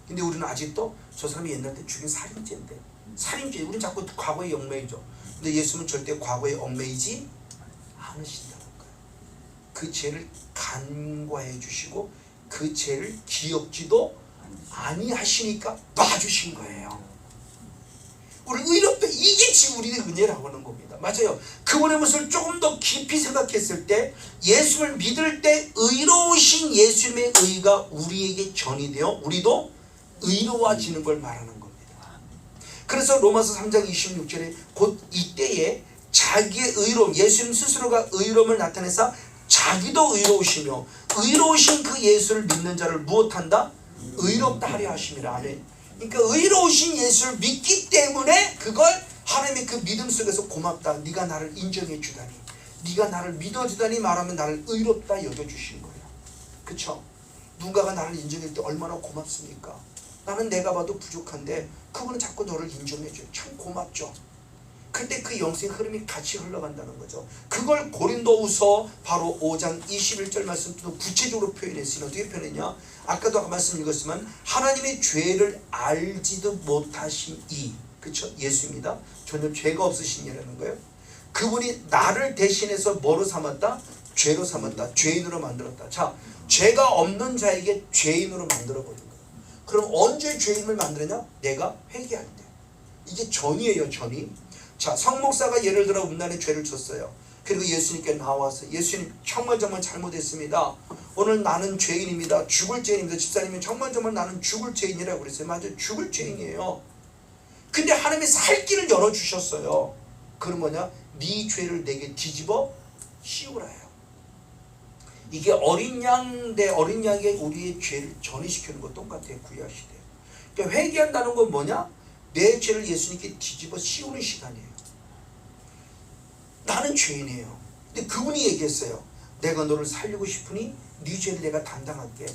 근데 우리는 아직도 저 사람이 옛날 때 죽인 살인죄인데 살인죄 우리는 자꾸 과거에 얽매이죠. 근데 예수는 절대 과거에 얽매이지 않으신다는 거예요. 그 죄를 간과해 주시고 그 죄를 기억지도 아니하시니까 놔주신 거예요. 우리 의롭다 이게 지금 우리의 은혜라고 하는 겁니다. 맞아요. 그분의 모습을 조금 더 깊이 생각했을 때 예수를 믿을 때 의로우신 예수님의 의가 우리에게 전이되어 우리도 의로워지는 걸 말하는 겁니다. 그래서 로마서 3장 26절에 곧 이때에 자기의 의로움 예수님 스스로가 의로움을 나타내서 자기도 의로우시며 의로우신 그 예수를 믿는 자를 무엇한다? 의롭다 하려 하심이라. 아멘. 그러니까 의로우신 예수를 믿기 때문에 그걸 하나님의 그 믿음 속에서 고맙다. 네가 나를 인정해 주다니 네가 나를 믿어주다니 말하면 나를 의롭다 여겨주신 거예요. 그쵸? 누군가가 나를 인정할 때 얼마나 고맙습니까? 나는 내가 봐도 부족한데 그분은 자꾸 너를 인정해줘요. 참 고맙죠. 그때 그 영생의 흐름이 같이 흘러간다는 거죠. 그걸 고린도후서 바로 5장 21절 말씀도 구체적으로 표현했으니 어떻게 표현했냐? 아까도 말씀 읽었지만 하나님의 죄를 알지도 못하신 이 그쵸? 예수입니다. 전혀 죄가 없으신 이라는 거예요. 그분이 나를 대신해서 뭐로 삼았다? 죄로 삼았다. 죄인으로 만들었다. 자, 죄가 없는 자에게 죄인으로 만들어버린 거예요. 그럼 언제 죄인을 만드느냐? 내가 회개할 때. 이게 전이에요, 전이. 자, 성목사가 예를 들어 음란의 죄를 졌어요. 그리고 예수님께 나와서 예수님 정말 잘못했습니다. 오늘 나는 죄인입니다. 죽을 죄인입니다. 집사님이 정말 나는 죽을 죄인이라고 그랬어요. 맞아요. 죽을 죄인이에요. 근데 하나님이 살 길을 열어주셨어요. 그건 뭐냐? 네 죄를 내게 뒤집어 씌우라요. 이게 어린 양에 우리의 죄를 전이시키는 것 똑같아요. 구약시대에. 그러니까 회개한다는 건 뭐냐? 내 죄를 예수님께 뒤집어 씌우는 시간이에요. 나는 죄인이에요. 근데 그분이 얘기했어요. 내가 너를 살리고 싶으니 네 죄를 내가 담당할게.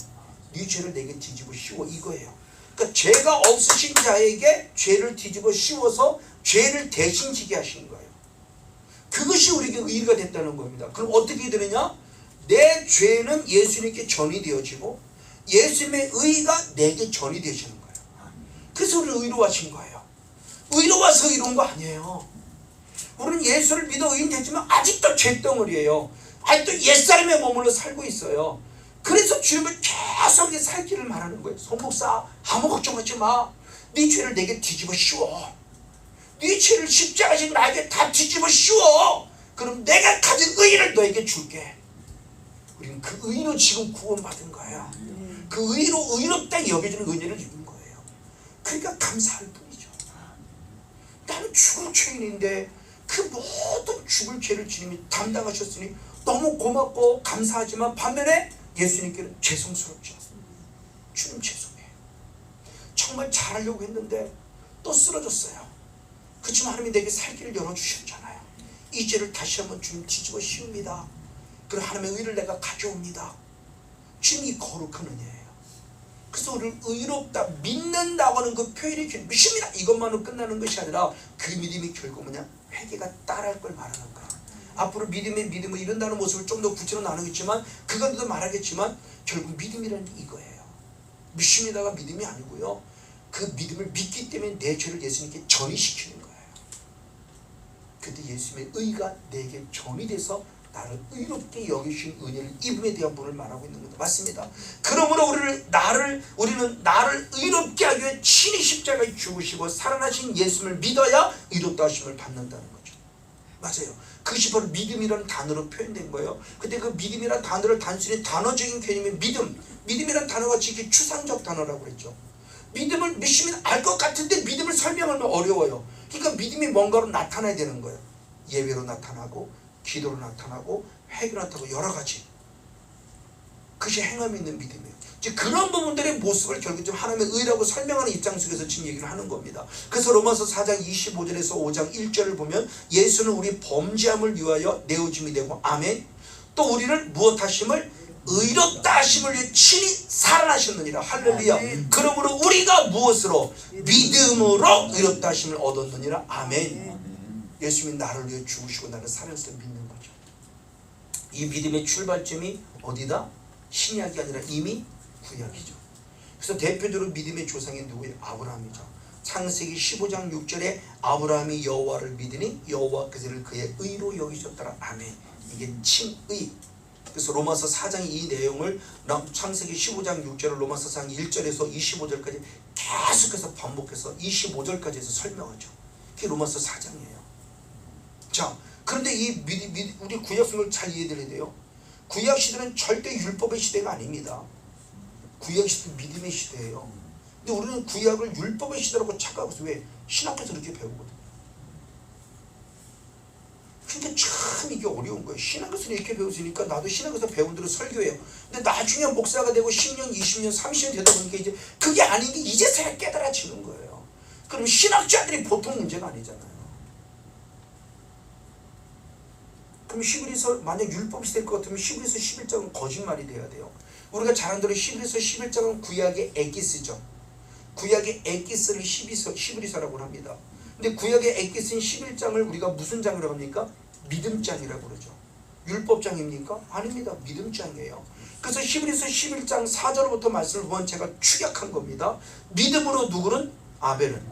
네 죄를 내게 뒤집어 씌워, 이거예요. 그러니까 죄가 없으신 자에게 죄를 뒤집어 씌워서 죄를 대신 지게 하신 거예요. 그것이 우리에게 의의가 됐다는 겁니다. 그럼 어떻게 되느냐? 내 죄는 예수님께 전이 되어지고 예수님의 의의가 내게 전이 되시는 거예요. 그래서 우리를 의로워하신 거예요. 의로워서 의로운 거 아니에요. 우리는 예수를 믿어 의인 됐지만 아직도 죄덩어리예요. 아직도 옛사람에 머물러 살고 있어요. 그래서 주님은 계속 살 길을 말하는 거예요. 손목사, 아무 걱정하지 마. 네 죄를 내게 뒤집어 씌워. 네 죄를 십자가에서 나에게 다 뒤집어 씌워. 그럼 내가 가진 의의를 너에게 줄게. 우리는 그 의의로 지금 구원받은 거예요. 그 의의로 의롭다 여겨지는 은혜를 입은 거예요. 그러니까 감사할 뿐이죠. 나는 죽을 죄인인데 그 모든 죽을 죄를 주님이 담당하셨으니 너무 고맙고 감사하지만 반면에 예수님께는 죄송스럽죠. 주님 죄송해요. 정말 잘하려고 했는데 또 쓰러졌어요. 그렇지만 하나님이 내게 살 길을 열어주셨잖아요. 이 죄를 다시 한번 주님 뒤집어 씌웁니다. 그리고 하나님의 의를 내가 가져옵니다. 주님이 거룩한 은혜예요. 그래서 우리를 의롭다 믿는다고 하는 그 표현이 믿습니다 이것만으로 끝나는 것이 아니라 그 믿음이 결국 뭐냐? 회개가 따라할 걸 말하는 거예요. 앞으로 믿음을 이룬다는 모습을 좀 더 구체로 나누겠지만 그것도 말하겠지만 결국 믿음이라는 게 이거예요. 믿습니다가 믿음이 아니고요. 그 믿음을 믿기 때문에 내 죄를 예수님께 전이시키는 거예요. 그때 예수님의 의가 내게 전이 돼서 나를 의롭게 여기신 은혜를 입음에 대한 분을 말하고 있는 겁니다. 맞습니다. 그러므로 우리는 나를 의롭게 하기 위해 친히 십자가에 죽으시고 살아나신 예수님을 믿어야 의롭다 하심을 받는다는 거죠. 맞아요. 그것이 바로 믿음이라는 단어로 표현된 거예요. 근데 그 믿음이라는 단어를 단순히 단어적인 개념의 믿음이라는 단어가 이렇게 추상적 단어라고 그랬죠. 믿음을 믿으면 알 것 같은데 믿음을 설명하면 어려워요. 그러니까 믿음이 뭔가로 나타나야 되는 거예요. 예배로 나타나고 기도로 나타나고 회개로 나타나고 여러 가지. 그것이 행함이 있는 믿음이에요. 이제 그런 부분들의 모습을 결국 좀 하나님의 의라고 설명하는 입장 속에서 지금 얘기를 하는 겁니다. 그래서 로마서 4장 25절에서 5장 1절을 보면 예수는 우리 범죄함을 위하여 내어짐이 되고 아멘. 또 우리를 무엇 하심을 의롭다 하심을 위해 친히 살아나셨느니라. 할렐루야. 아멘. 그러므로 우리가 무엇으로? 믿음으로 의롭다 하심을 얻었느니라. 아멘. 예수님이 나를 위해 죽으시고 나를 살아서 믿는 거죠. 이 믿음의 출발점이 어디다? 신약이 아니라 이미 구약이죠. 그래서 대표적으로 믿음의 조상이 누구예요? 아브라함이죠. 창세기 15장 6절에 아브라함이 여호와를 믿으니 여호와 그들을 그의 의로 여기셨더라. 아멘. 이게 칭의. 그래서 로마서 4장 이 내용을 창세기 15장 6절을 로마서 4장 1절에서 25절까지 계속해서 반복해서 25절까지 해서 설명하죠. 그게 로마서 4장이에요. 자, 그런데 우리 구약 성경을 잘 이해해야 돼요. 구약 시대는 절대 율법의 시대가 아닙니다. 구약 시대는 믿음의 시대예요. 근데 우리는 구약을 율법의 시대라고 착각하고 있어요. 왜? 신학교에서 그렇게 배우거든요. 그러니까 참 이게 어려운 거예요. 신학에서 이렇게 배웠으니까 나도 신학에서 배운 대로 설교해요. 근데 나중에 목사가 되고 10년, 20년, 30년 되다 보니까 이제 그게 아닌 게 이제서야 깨달아지는 거예요. 그럼 신학자들이 보통 문제가 아니잖아요. 그럼 히브리서 만약 율법이 될 것 같으면 히브리서 11장은 거짓말이 돼야 돼요. 우리가 잘 아는 대로 히브리서 11장은 구약의 에기스죠. 구약의 에기스를 히브리서라고 합니다. 근데 구약의 에기스인 11장을 우리가 무슨 장이라고 합니까? 믿음장이라고 그러죠. 율법장입니까? 아닙니다. 믿음장이에요. 그래서 히브리서 11장 4절부터 말씀을 보면 제가 축약한 겁니다. 믿음으로 누구는? 아벨은,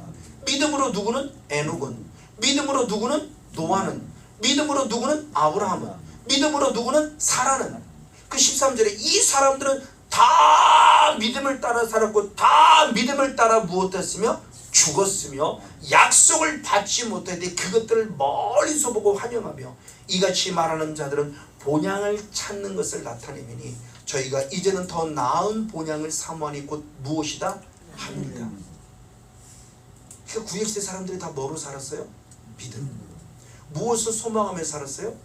믿음으로 누구는? 에녹은, 믿음으로 누구는? 노아는, 믿음으로 누구는? 아브라함은, 믿음으로 누구는? 사라는. 그 13절에 이 사람들은 다 다 믿음을 따라 살았고 다 믿음을 따라 무엇했으며 죽었으며 약속을 받지 못했는데 그것들을 멀리서 보고 환영하며 이같이 말하는 자들은 본향을 찾는 것을 나타내미니 저희가 이제는 더 나은 본향을 사모하니 곧 무엇이다? 합니다. 그러니까 구약시대 사람들이 다 뭐로 살았어요? 믿음. 무엇을 소망하며 살았어요?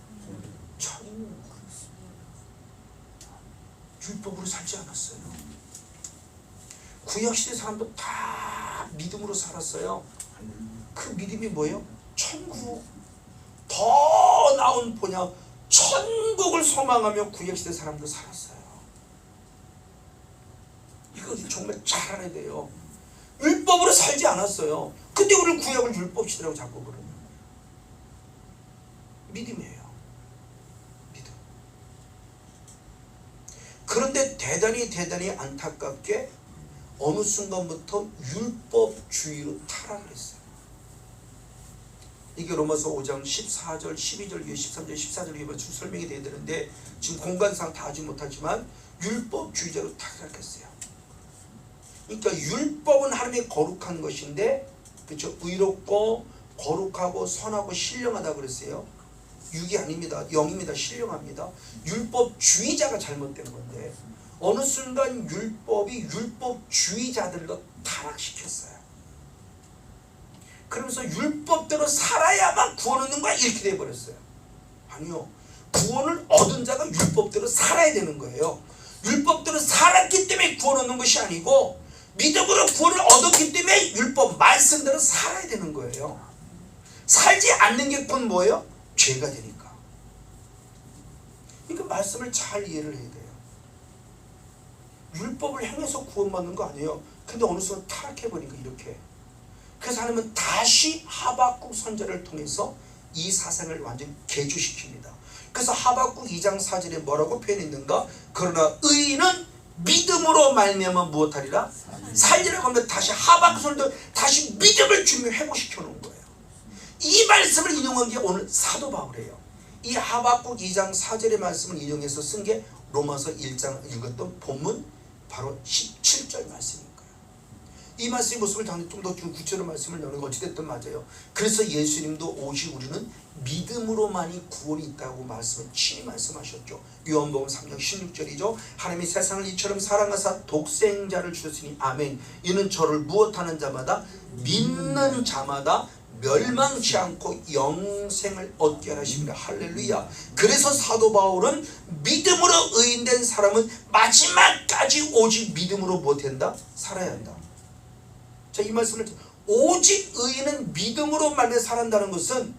천국. 율법으로 살지 않았어요. 구약시대 사람도 다 믿음으로 살았어요. 그 믿음이 뭐예요? 천국. 더 나은 본향 천국을 소망하며 구약시대 사람도 살았어요. 이거 정말 잘 알아야 돼요. 율법으로 살지 않았어요. 근데 오늘 구약을 율법시대라고 자꾸 그러면 믿음이에요. 믿음. 그런데 대단히 안타깝게 어느 순간부터 율법주의로 타락을 했어요. 이게 로마서 5장 14절 12절 위에 13절 14절 위에 설명이 돼야 되는데 지금 공간상 다 하지 못하지만 율법주의자로 타락했어요. 그러니까 율법은 하나님의 거룩한 것인데 그렇죠? 의롭고 거룩하고 선하고 신령하다 그랬어요. 육이 아닙니다. 영입니다. 신령합니다. 율법주의자가 잘못된 건데 어느 순간 율법이 율법주의자들로 타락시켰어요. 그러면서 율법대로 살아야만 구원 얻는 거야 이렇게 돼버렸어요. 아니요. 구원을 얻은 자가 율법대로 살아야 되는 거예요. 율법대로 살았기 때문에 구원 얻는 것이 아니고 믿음으로 구원을 얻었기 때문에 율법 말씀대로 살아야 되는 거예요. 살지 않는 게 곧 뭐예요? 죄가 되니까. 그러니까 말씀을 잘 이해를 해야 돼요. 율법을 행해서 구원받는 거 아니에요. 근데 어느 순간 타락해버리니까 이렇게. 그래서 하나님은 다시 하박국 선지자를 통해서 이 사상을 완전히 개조시킵니다. 그래서 하박국 2장 4절에 뭐라고 표현했는가? 그러나 의인은 믿음으로 말미암아 무엇하리라? 살리라고 하면 다시 하박국을 다시 믿음을 주며 회복시켜 놓은 거예요. 이 말씀을 인용한 게 오늘 사도 바울이에요. 이 하박국 2장 4절의 말씀을 인용해서 쓴 게 로마서 1장 읽었던 본문 바로 17절 말씀인 거예요. 이 말씀의 모습을 좀 더 구체적으로 말씀을 나누는 거 어찌됐든 맞아요. 그래서 예수님도 오시 우리는 믿음으로만이 구원이 있다고 말씀을 친히 말씀하셨죠. 요한복음 3장 16절이죠. 하나님이 세상을 이처럼 사랑하사 독생자를 주셨으니 아멘. 이는 저를 무엇하는 자마다 믿는 자마다 멸망치 않고 영생을 얻게 하십니다. 할렐루야. 그래서 사도 바울은 믿음으로 의인된 사람은 마지막까지 오직 믿음으로 무엇한다? 살아야 한다. 자, 이 말씀을 오직 의인은 믿음으로 말미암아 살아간다는 것은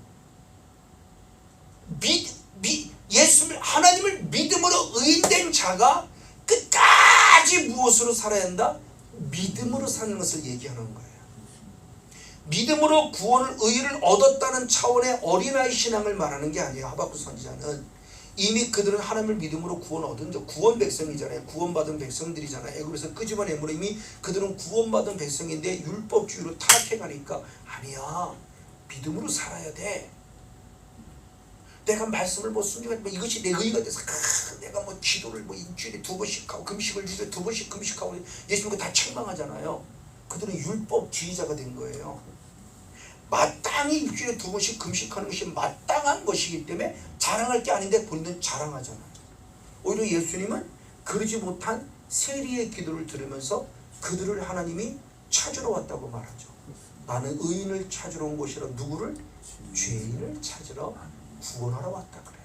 예수를 하나님을 믿음으로 의인된 자가 끝까지 무엇으로 살아야 한다? 믿음으로 사는 것을 얘기하는 거예요. 믿음으로 구원을 의를 얻었다는 차원의 어린아이 신앙을 말하는 게 아니에요. 하박국 선지자는 이미 그들은 하나님을 믿음으로 구원 얻은 자, 구원 백성이잖아요. 구원받은 백성들이잖아요. 애굽에서 끄집어내므로 이미 그들은 구원받은 백성인데 율법주의로 타락해가니까 아니야, 믿음으로 살아야 돼. 내가 말씀을 뭐 순종하지만 이것이 내 의의가 돼서 내가 뭐 기도를 뭐 일주일에 2번씩 하고 금식을 일주일에 2번씩 금식하고 예수님 거 다 책망하잖아요. 그들은 율법주의자가 된 거예요. 마땅히 일주일에 2번씩 금식하는 것이 마땅한 것이기 때문에 자랑할 게 아닌데 본인은 자랑하잖아요. 오히려 예수님은 그러지 못한 세리의 기도를 들으면서 그들을 하나님이 찾으러 왔다고 말하죠. 나는 의인을 찾으러 온 것이라 누구를? 죄인을 찾으러 구원하러 왔다 그래요.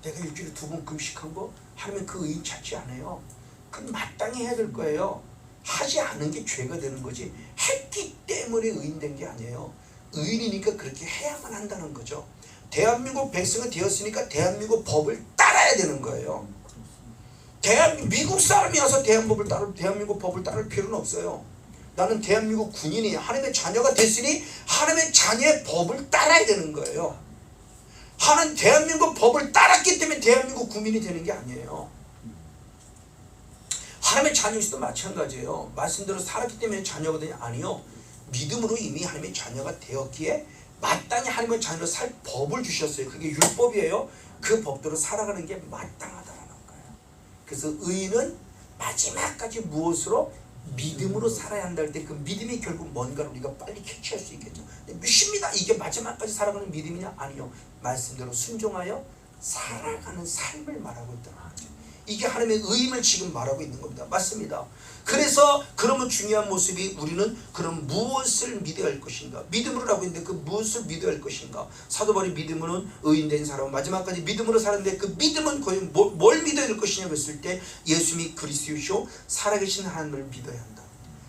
내가 일주일에 2번 금식한 거 하나님은 그 의인 찾지 않아요. 그건 마땅히 해야 될 거예요. 하지 않은 게 죄가 되는 거지 했기 때문에 의인된 게 아니에요. 의인이니까 그렇게 해야만 한다는 거죠. 대한민국 백성이 되었으니까 대한민국 법을 따라야 되는 거예요. 미국 사람이어서 대한민국 법을 따를 필요는 없어요. 나는 대한민국 군인이 하나님의 자녀가 됐으니 하나님의 자녀의 법을 따라야 되는 거예요. 하나님 대한민국 법을 따랐기 때문에 대한민국 국민이 되는 게 아니에요. 하나님의 자녀이시도 마찬가지예요. 말씀대로 살았기 때문에 자녀거든요. 아니요. 믿음으로 이미 하나님의 자녀가 되었기에 마땅히 하나님의 자녀로 살 법을 주셨어요. 그게 율법이에요. 그 법대로 살아가는 게 마땅하다라는 거예요. 그래서 의인은 마지막까지 무엇으로? 믿음으로 살아야 한다 할 때 그 믿음이 결국 뭔가를 우리가 빨리 캐치할 수 있겠죠. 믿습니다. 이게 마지막까지 살아가는 믿음이냐? 아니요. 말씀대로 순종하여 살아가는 삶을 말하고 있다는 거죠. 이게 하나님의 의임을 지금 말하고 있는 겁니다. 맞습니다. 그래서 그러면 중요한 모습이 우리는 그럼 무엇을 믿어야 할 것인가? 믿음으로 라고 했는데 그 무엇을 믿어야 할 것인가? 사도 바울이 믿음으로는 의인된 사람, 마지막까지 믿음으로 사는데 그 믿음은 거의 뭘 믿어야 될 것이냐고 했을 때 예수님이 그리스도시요 살아계신 하나님을 믿어야 한다.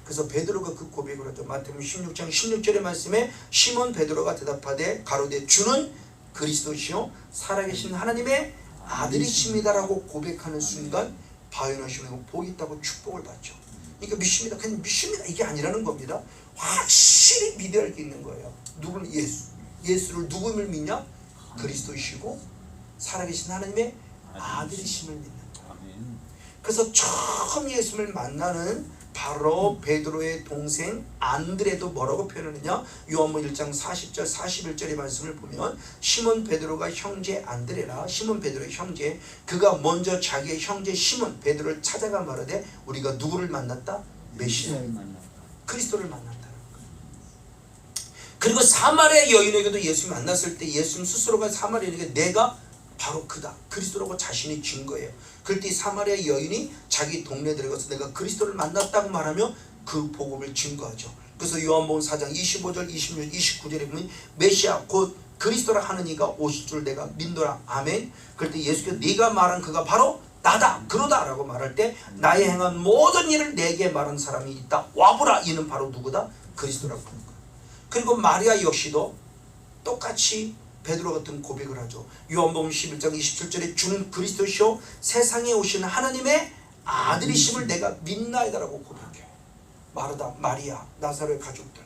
그래서 베드로가 그 고백을 하죠. 마태복음 16장 16절의 말씀에 시몬 베드로가 대답하되 가로되 주는 그리스도시요 살아계신 하나님의 아들이십니다라고 고백하는 순간 바요나시오는 복이 있다고 축복을 받죠. 그러니까 믿습니다. 그냥 믿습니다. 이게 아니라는 겁니다. 확실히 믿어야 할 게 있는 거예요. 누구를? 예수를 누구를 믿냐? 그리스도이시고 살아계신 하나님의 아들이심을 믿는 거예요. 그래서 처음 예수를 만나는 바로 베드로의 동생 안드레도 뭐라고 표현하느냐? 요한복음 1장 40절 41절의 말씀을 보면 시몬 베드로가 형제 안드레라, 시몬 베드로의 형제, 그가 먼저 자기의 형제 시몬 베드로를 찾아가 말하되 우리가 누구를 만났다? 메시아 그리스도를 만났다. 그리고 사마리아 여인에게도 예수님 만났을 때 예수님 스스로가 사마리아 여인에게 내가 바로 그다 그리스도라고 자신이 증거해요. 그럴 때 사마리아 여인이 자기 동네에 들어가서 내가 그리스도를 만났다고 말하며 그 복음을 증거하죠. 그래서 요한복음 4장 25절 26, 29절에 보면 메시아 곧 그리스도라 하는 이가 오실 줄 내가 믿노라. 아멘. 그럴 때 예수께서 네가 말한 그가 바로 나다 그러다 라고 말할 때 나의 행한 모든 일을 내게 말한 사람이 있다. 와보라. 이는 바로 누구다? 그리스도라고 하는 거예요. 그리고 마리아 역시도 똑같이 베드로 같은 고백을 하죠. 요한복음 11장 27절에 주는 그리스도시요 세상에 오신 하나님의 아들이심을 내가 믿나이다라고 고백해요. 마르다, 마리아, 나사로의 가족들.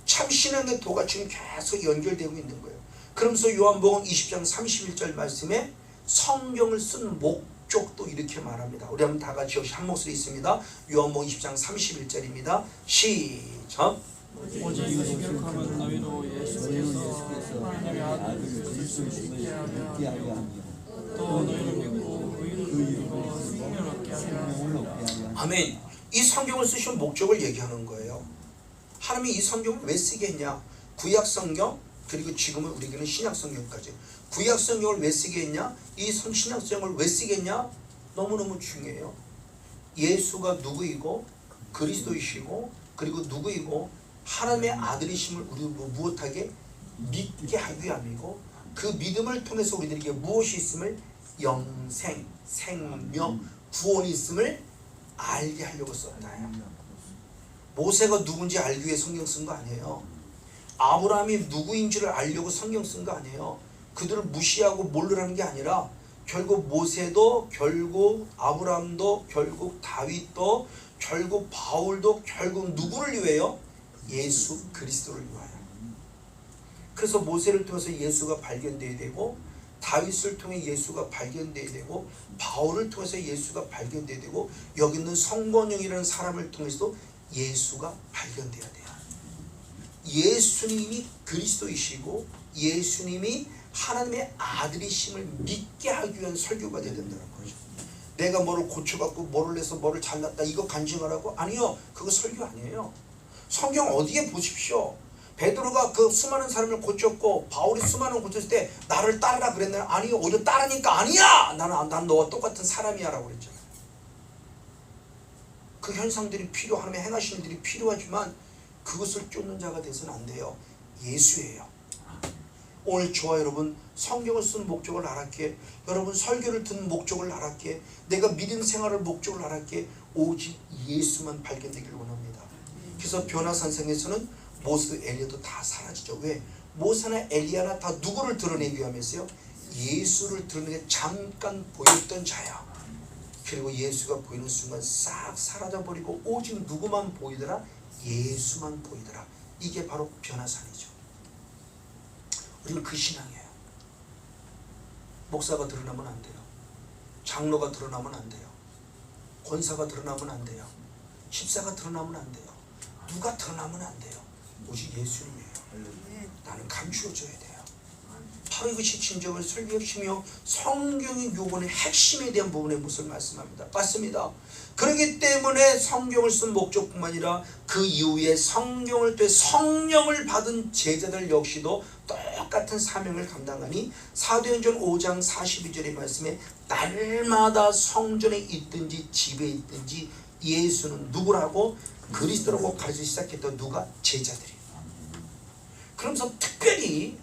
참 신앙의 도가 지금 계속 연결되고 있는 거예요. 그러면서 요한복음 20장 31절 말씀에 성경을 쓴 목적도 이렇게 말합니다. 우리 한번 다 같이 역시 한 목소리 있습니다. 요한복음 20장 31절입니다. 시작. 오직 이것이 기록하면 너희로 예수께서 하나님의 아들 그리스도이심을 믿게 하려 하며 또 너희를 믿고 의를 이루고 생명을 얻게 하려. 아멘. 이 성경을 쓰신 목적을 얘기하는 거예요. 하나님이 이 성경을 왜 쓰게 했냐? 구약 성경 그리고 지금은 우리에게는 신약 성경까지. 구약 성경을 왜 쓰게 했냐? 이 신약 성경을 왜 쓰게 했냐? 너무너무 중요해요. 예수가 누구이고 그리스도이시고 그리고 누구이고 하나님의 아들이심을 우리 무엇하게 믿게 하기 위함이고 그 믿음을 통해서 우리들에게 무엇이 있음을 영생, 생명, 구원이 있음을 알게 하려고 썼다. 모세가 누군지 알기 위해 성경 쓴 거 아니에요. 아브라함이 누구인지를 알려고 성경 쓴 거 아니에요. 그들을 무시하고 모르라는 게 아니라 결국 모세도 결국 아브라함도 결국 다윗도 결국 바울도 결국 누구를 위해요? 예수 그리스도를 위하여. 그래서 모세를 통해서 예수가 발견되어야 되고 다윗을 통해 예수가 발견되어야 되고 바울을 통해서 예수가 발견되어야 되고 여기 있는 성권형이라는 사람을 통해서도 예수가 발견되어야 돼요. 예수님이 그리스도이시고 예수님이 하나님의 아들이심을 믿게 하기 위한 설교가 되어야 된다는 거죠. 내가 뭐를 고쳐갖고 뭐를 해서 뭐를 잘났다 이거 간증하라고? 아니요. 그거 설교 아니에요. 성경 어디에 보십시오. 베드로가 그 수많은 사람을 고쳤고 바울이 수많은 고쳤을 때 나를 따르라 그랬나요? 아니요. 오히려 따르니까 아니야. 난 너와 똑같은 사람이야 라고 그랬잖아요. 그 현상들이 하나님의 행하시는 일들이 필요하지만 그것을 쫓는 자가 돼서는 안 돼요. 예수예요. 오늘 저와 여러분 성경을 쓴 목적을 알았기에 여러분 설교를 듣는 목적을 알았기에 내가 믿음 생활을 목적을 알았기에 오직 예수만 발견되기를 원합니다. 그래서 변화산성에서는 모세, 엘리야도 다 사라지죠. 왜? 모세나 엘리야나 다 누구를 드러내기 위함이었어요? 예수를 드러내게 잠깐 보였던 자야. 그리고 예수가 보이는 순간 싹 사라져버리고 오직 누구만 보이더라? 예수만 보이더라. 이게 바로 변화산이죠. 우리는 그 신앙이에요. 목사가 드러나면 안 돼요. 장로가 드러나면 안 돼요. 권사가 드러나면 안 돼요. 집사가 드러나면 안 돼요. 누가 드러나면 안 돼요. 오직 예수님이에요. 나는 감추어줘야 돼요. 바로 이것이 진정한 설교 핵심이요 성경이 요구하는 핵심에 대한 부분의 모습을 말씀합니다. 맞습니다. 그렇기 때문에 성경을 쓴 목적뿐만 아니라 그 이후에 성경을 통해 성령을 받은 제자들 역시도 똑같은 사명을 감당하니 사도행전 5장 42절의 말씀에 날마다 성전에 있든지 집에 있든지 예수는 누구라고 그리스도라고 가르치기 시작했던 누가? 제자들이에요. 그러면서 특별히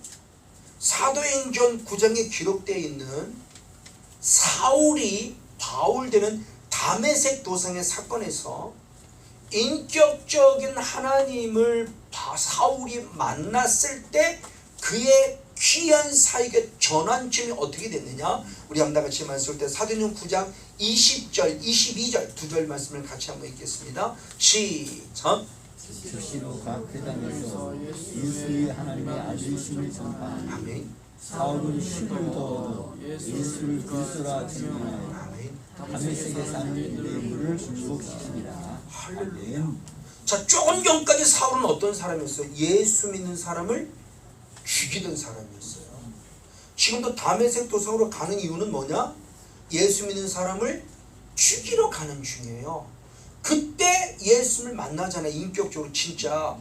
사도행전 9장에 기록되어 있는 사울이 바울되는 다메섹 도상의 사건에서 인격적인 하나님을 사울이 만났을 때 그의 귀한 사역의 전환점이 어떻게 됐느냐? 우리 한번 다 같이 말씀할 때 사도행전 9장 20절 22절 두 절 말씀을 같이 한번 읽겠습니다. 시작. 즉시로 각 회당에서 예수의 하나님의 아들이심을 전파하니 아멘. 사울은 힘을 더하고 예수를 그리스도라 증명하여 아멘. 다메섹에 사는 유대인들을 굴복시키니라. 아멘. 자, 조금 전까지 사울은 어떤 사람이었어요? 예수 믿는 사람을 죽이던 사람이었어요. 지금도 다메섹 도성으로 가는 이유는 뭐냐? 예수 믿는 사람을 죽이러 가는 중이에요. 그때 예수를 만나잖아요. 인격적으로 진짜.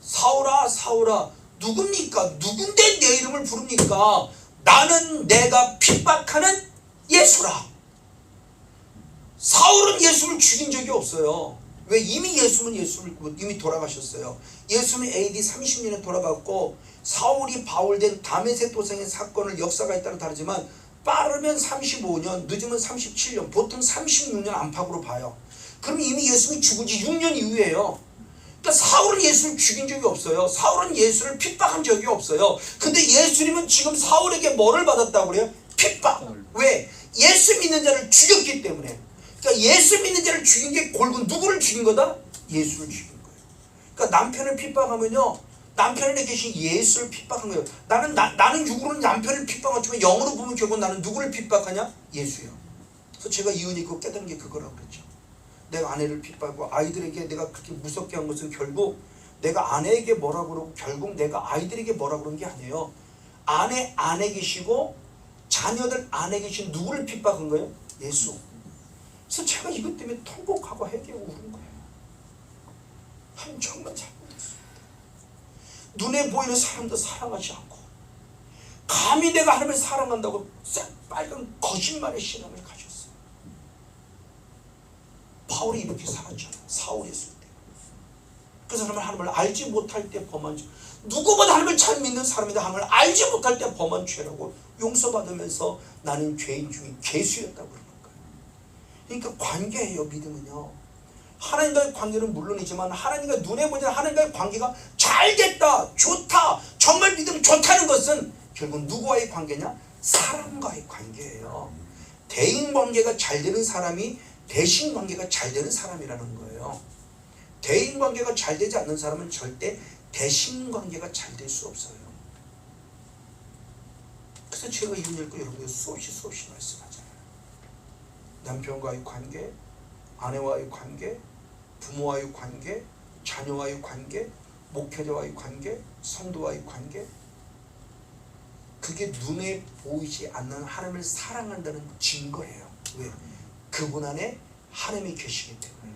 사울아 사울아 누굽니까? 누군데 내 이름을 부릅니까? 나는 내가 핍박하는 예수라. 사울은 예수를 죽인 적이 없어요. 왜? 이미 예수는 이미 돌아가셨어요. 예수는 AD 30년에 돌아갔고 사울이 바울된 다메섹 도상의 사건을 역사가 있다고 다르지만 빠르면 35년, 늦으면 37년, 보통 36년 안팎으로 봐요. 그럼 이미 예수님이 죽은 지 6년 이후에요. 그러니까 사울은 예수를 죽인 적이 없어요. 사울은 예수를 핍박한 적이 없어요. 근데 예수님은 지금 사울에게 뭐를 받았다고 그래요? 핍박. 왜? 예수 믿는 자를 죽였기 때문에. 그러니까 예수 믿는 자를 죽인 게 골고루 누구를 죽인 거다? 예수를 죽인 거예요. 그러니까 남편을 핍박하면요, 남편 안에 계신 예수를 핍박한 거예요. 나는 육으로는 남편을 핍박하지만 영으로 보면 결국 나는 누구를 핍박하냐? 예수요. 그래서 제가 이혼이 그거 깨달은 게 그거라고 그랬죠. 내가 아내를 핍박하고 아이들에게 내가 그렇게 무섭게 한 것은 결국 내가 아내에게 뭐라고 그러고 결국 내가 아이들에게 뭐라고 그런 게 아니에요. 아내 안에 계시고 자녀들 안에 계신 누구를 핍박한 거예요? 예수. 그래서 제가 이것 때문에 통곡하고 회개하고 울은 거예요. 하나님 정말 잘못했습니다. 눈에 보이는 사람도 사랑하지 않고 감히 내가 하나님을 사랑한다고 새빨간 거짓말의 신앙을 가졌어요. 바울이 이렇게 살았잖아요. 사울이 했을 때. 그 사람은 하나님을 알지 못할 때 범한 죄, 누구보다 하나님을 잘 믿는 사람인데 하나님을 알지 못할 때 범한 죄라고 용서받으면서 나는 죄인 중에 괴수였다고 그러는 거예요. 그러니까 관계예요. 믿음은요, 하나님과의 관계는 물론이지만 하나님과 눈에 보이는 하나님과의 관계가 잘 됐다, 좋다, 정말 믿음 좋다는 것은 결국 누구와의 관계냐? 사람과의 관계예요. 대인 관계가 잘 되는 사람이 대신 관계가 잘 되는 사람이라는 거예요. 대인 관계가 잘 되지 않는 사람은 절대 대신 관계가 잘 될 수 없어요. 그래서 제가 이혼 읽고 여러분들 수없이 말씀하잖아요. 남편과의 관계, 아내와의 관계, 부모와의 관계, 자녀와의 관계, 목회자와의 관계, 성도와의 관계, 그게 눈에 보이지 않는 하나님을 사랑한다는 증거예요. 왜? 그분 안에 하나님이 계시기 때문에.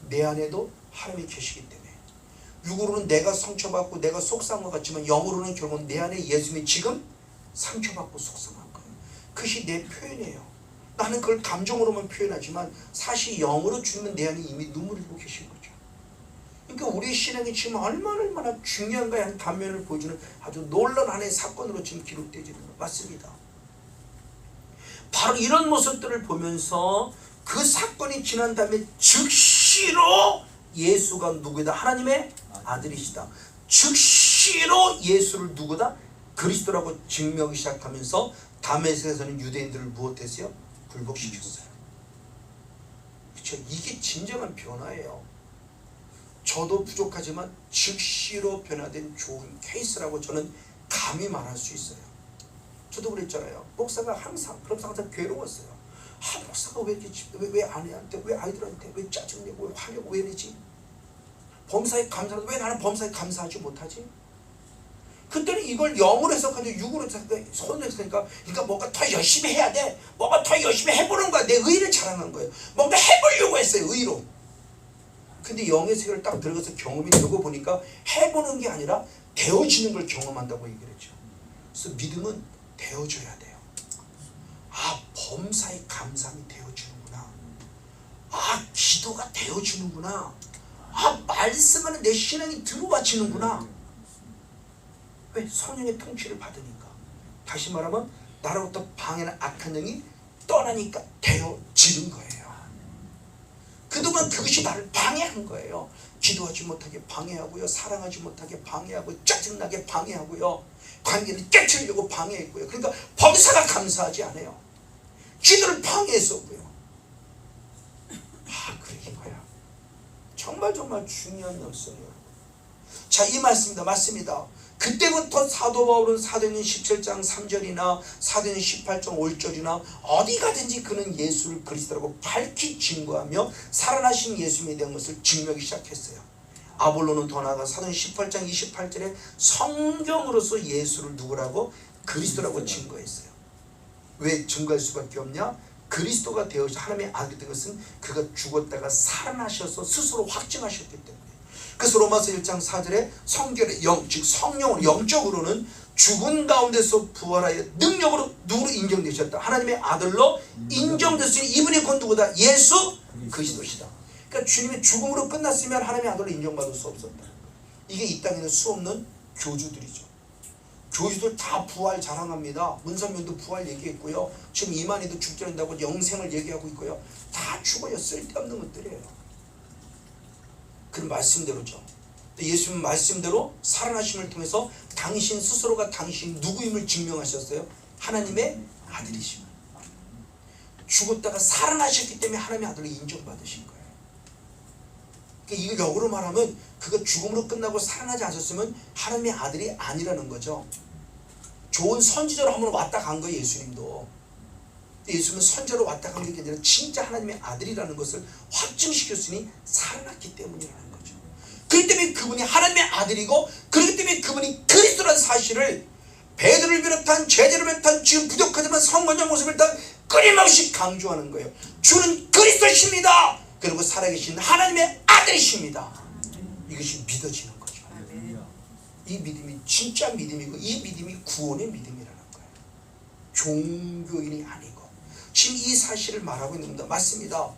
내 안에도 하나님이 계시기 때문에. 육으로는 내가 상처받고 내가 속상한 것 같지만 영으로는 결국 내 안에 예수님이 지금 상처받고 속상한 거예요. 그것이 내 표현이에요. 나는 그걸 감정으로만 표현하지만 사실 영으로 주면 내 안에 이미 눈물을 흘리고 계신 거죠. 그러니까 우리의 신앙이 지금 얼마나 중요한가 하는 단면을 보여주는 아주 놀라운 하나의 사건으로 지금 기록되어지는 거 맞습니다. 바로 이런 모습들을 보면서 그 사건이 지난 다음에 즉시로 예수가 누구다? 하나님의 아들이시다. 즉시로 예수를 누구다? 그리스도라고 증명하기 시작하면서 다메섹에서는 유대인들을 무엇했어요? 굴복시켰어요. 그렇죠? 이게 진정한 변화예요. 저도 부족하지만 즉시로 변화된 좋은 케이스라고 저는 감히 말할 수 있어요. 저도 그랬잖아요. 목사가 항상 괴로웠어요. 목사가 왜 이렇게 왜 아내한테, 왜 아이들한테, 왜 짜증내고, 왜 화내고, 왜 이러지? 범사에 감사하는데 왜 나는 범사에 감사하지 못하지? 그때는 이걸 영으로 해석하는데 육으로 해석하니까 손으로 해석하니까 그러니까 뭔가 더 열심히 해야 돼. 뭔가 더 열심히 해보는 거야. 내 의를 자랑한 거예요. 뭔가 해보려고 했어요. 의로. 근데 영의 세계를 딱 들어가서 경험이 되고 보니까 해보는 게 아니라 되어지는 걸 경험한다고 얘기를 했죠. 그래서 믿음은 되어져야 돼요. 아, 범사에 감사함이 되어지는구나. 아, 기도가 되어지는구나. 아, 말씀하는 내 신앙이 들어와지는구나. 왜? 성령의 통치를 받으니까. 다시 말하면 나로부터 방해는 악한 영이 떠나니까 되어지는 거예요. 그동안 그것이 나를 방해한 거예요. 기도하지 못하게 방해하고요, 사랑하지 못하게 방해하고, 짜증나게 방해하고요, 관계를 깨트리려고 방해했고요. 그러니까 범사가 감사하지 않아요. 기도를 방해했었고요. 아, 그래 이거야. 정말 중요한 역설이에요. 자, 이 말씀입니다. 맞습니다. 그때부터 사도 바울은 사도행전 17장 3절이나 사도행전 18장 5절이나 어디 가든지 그는 예수를 그리스도라고 밝히 증거하며 살아나신 예수님에 대한 것을 증명하기 시작했어요. 아볼로는 더 나아가 사도행전 18장 28절에 성경으로서 예수를 누구라고? 그리스도라고 증거했어요. 왜 증거할 수밖에 없냐? 그리스도가 되어서 하나님의 아들이 된 것은 그가 죽었다가 살아나셔서 스스로 확증하셨기 때문에. 그래서 로마서 1장 4절에 성결의 영, 즉 성령으로, 영적으로는 죽은 가운데서 부활하여 능력으로 누구로 인정되셨다? 하나님의 아들로 인정됐으니 이분이 곧 누구다? 예수 그리스도시다. 그러니까 주님의 죽음으로 끝났으면 하나님의 아들로 인정받을 수 없었다. 이게 이 땅에는 수없는 교주들이죠. 교주들 다 부활 자랑합니다. 문선면도 부활 얘기했고요. 지금 이만희도 죽지 않는다고 영생을 얘기하고 있고요. 다 죽어요. 쓸데없는 것들이에요. 그 말씀대로죠. 예수님 말씀대로 살아나심을 통해서 당신 스스로가 당신 누구임을 증명하셨어요. 하나님의 아들이심을. 죽었다가 살아나셨기 때문에 하나님의 아들로 인정받으신 거예요. 그러니까 이거 역으로 말하면 그가 죽음으로 끝나고 살아나지 않았으면 하나님의 아들이 아니라는 거죠. 좋은 선지자로 한번 왔다 간 거예요. 예수님도. 예수님은 선지자로 왔다 간 게 아니라 진짜 하나님의 아들이라는 것을 확증시켰으니 살아났기 때문이라는 거죠. 그렇기 때문에 그분이 하나님의 아들이고, 그렇기 때문에 그분이 그리스도라는 사실을 베드로를 비롯한 제자를 비롯한 지금 부족하지만 성관장 모습을 다 끊임없이 강조하는 거예요. 주는 그리스도십니다. 그리고 살아계신 하나님의 아들이십니다. 이것이 믿어지는 거죠. 이 믿음이 진짜 믿음이고, 이 믿음이 구원의 믿음이라는 거예요. 종교인이 아니고. 지금 이 사실을 말하고 있는 겁니다. 맞습니다.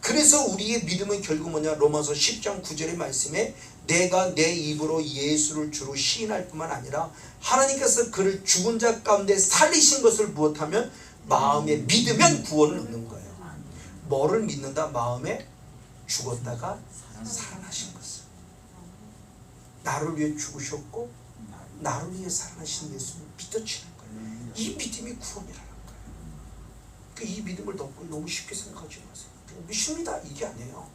그래서 우리의 믿음은 결국 뭐냐? 로마서 10장 9절의 말씀에 내가 내 입으로 예수를 주로 시인할 뿐만 아니라 하나님께서 그를 죽은 자 가운데 살리신 것을 무엇하면? 마음에 믿으면 구원을 얻는 거예요. 뭐를 믿는다? 마음에 죽었다가 살아나신 것을. 나를 위해 죽으셨고 나를 위해 살아나신 예수를 믿어지는 거예요. 이 믿음이 구원이라는 거예요. 그러니까 이 믿음을 너무 쉽게 생각하지 마세요. 그냥 믿습니다 이게 아니에요.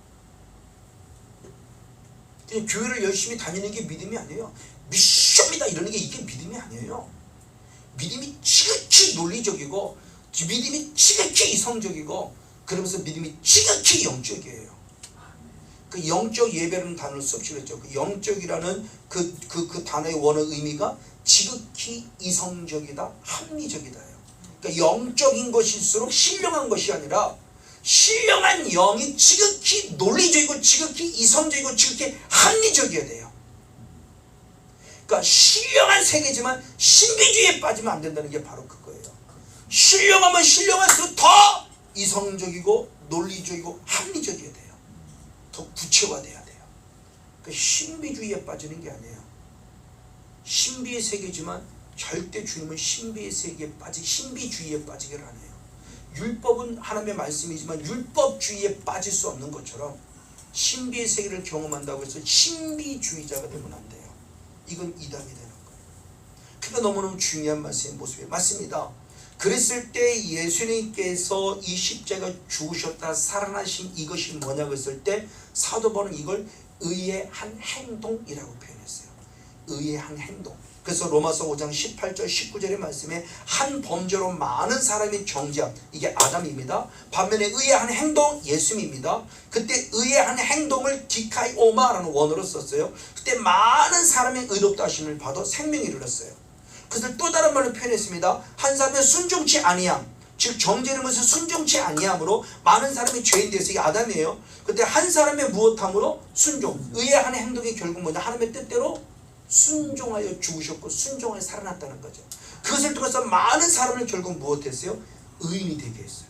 그냥 교회를 열심히 다니는 게 믿음이 아니에요. 믿습니다 이러는 게 이게 믿음이 아니에요. 믿음이 지극히 논리적이고, 믿음이 지극히 이성적이고, 그러면서 믿음이 지극히 영적이에요. 그 영적 예배라는 단어를 섭취를 했죠. 그 영적이라는 그 단어의 원어 의미가 지극히 이성적이다, 합리적이다예요. 그러니까 영적인 것일수록 신령한 것이 아니라 신령한 영이 지극히 논리적이고 지극히 이성적이고 지극히 합리적이어야 돼요. 그러니까 신령한 세계지만 신비주의에 빠지면 안 된다는 게 바로 그거예요. 신령하면 신령할수록 더 이성적이고 논리적이고 합리적이어야 돼요. 더 구체화돼야 돼요. 그러니까 신비주의에 빠지는 게 아니에요. 신비의 세계지만 절대 주님은 신비의 세계에 신비주의에 빠지기를 안 해요. 율법은 하나님의 말씀이지만 율법주의에 빠질 수 없는 것처럼 신비의 세계를 경험한다고 해서 신비주의자가 되면 안 돼요. 이건 이단이 되는 거예요. 그러니까 너무너무 중요한 말씀의 모습이에요. 맞습니다. 그랬을 때 예수님께서 이 십자가 죽으셨다 살아나신 이것이 뭐냐고 했을 때 사도 바울은 이걸 의의 한 행동이라고 표현했어요. 의의 한 행동. 그래서 로마서 5장 18절 19절의 말씀에 한 범죄로 많은 사람이 정죄함, 이게 아담입니다. 반면에 의의 한 행동, 예수님입니다. 그때 의의 한 행동을 디카이오마라는 원어로 썼어요. 그때 많은 사람의 의롭다 하심을 받아 생명이 이르렀어요. 그것을 또 다른 말로 표현했습니다. 한 사람의 순종치 아니함, 즉 정죄는 것을 순종치 아니함으로 많은 사람이 죄인 되어서 이게 아담이에요. 그때 한 사람의 무엇함으로 순종, 의의 한 행동이 결국 뭐냐, 하나님의 뜻대로 순종하여 죽으셨고 순종하여 살아났다는 거죠. 그것을 통해서 많은 사람을 결국 무엇했어요? 의인이 되게 했어요.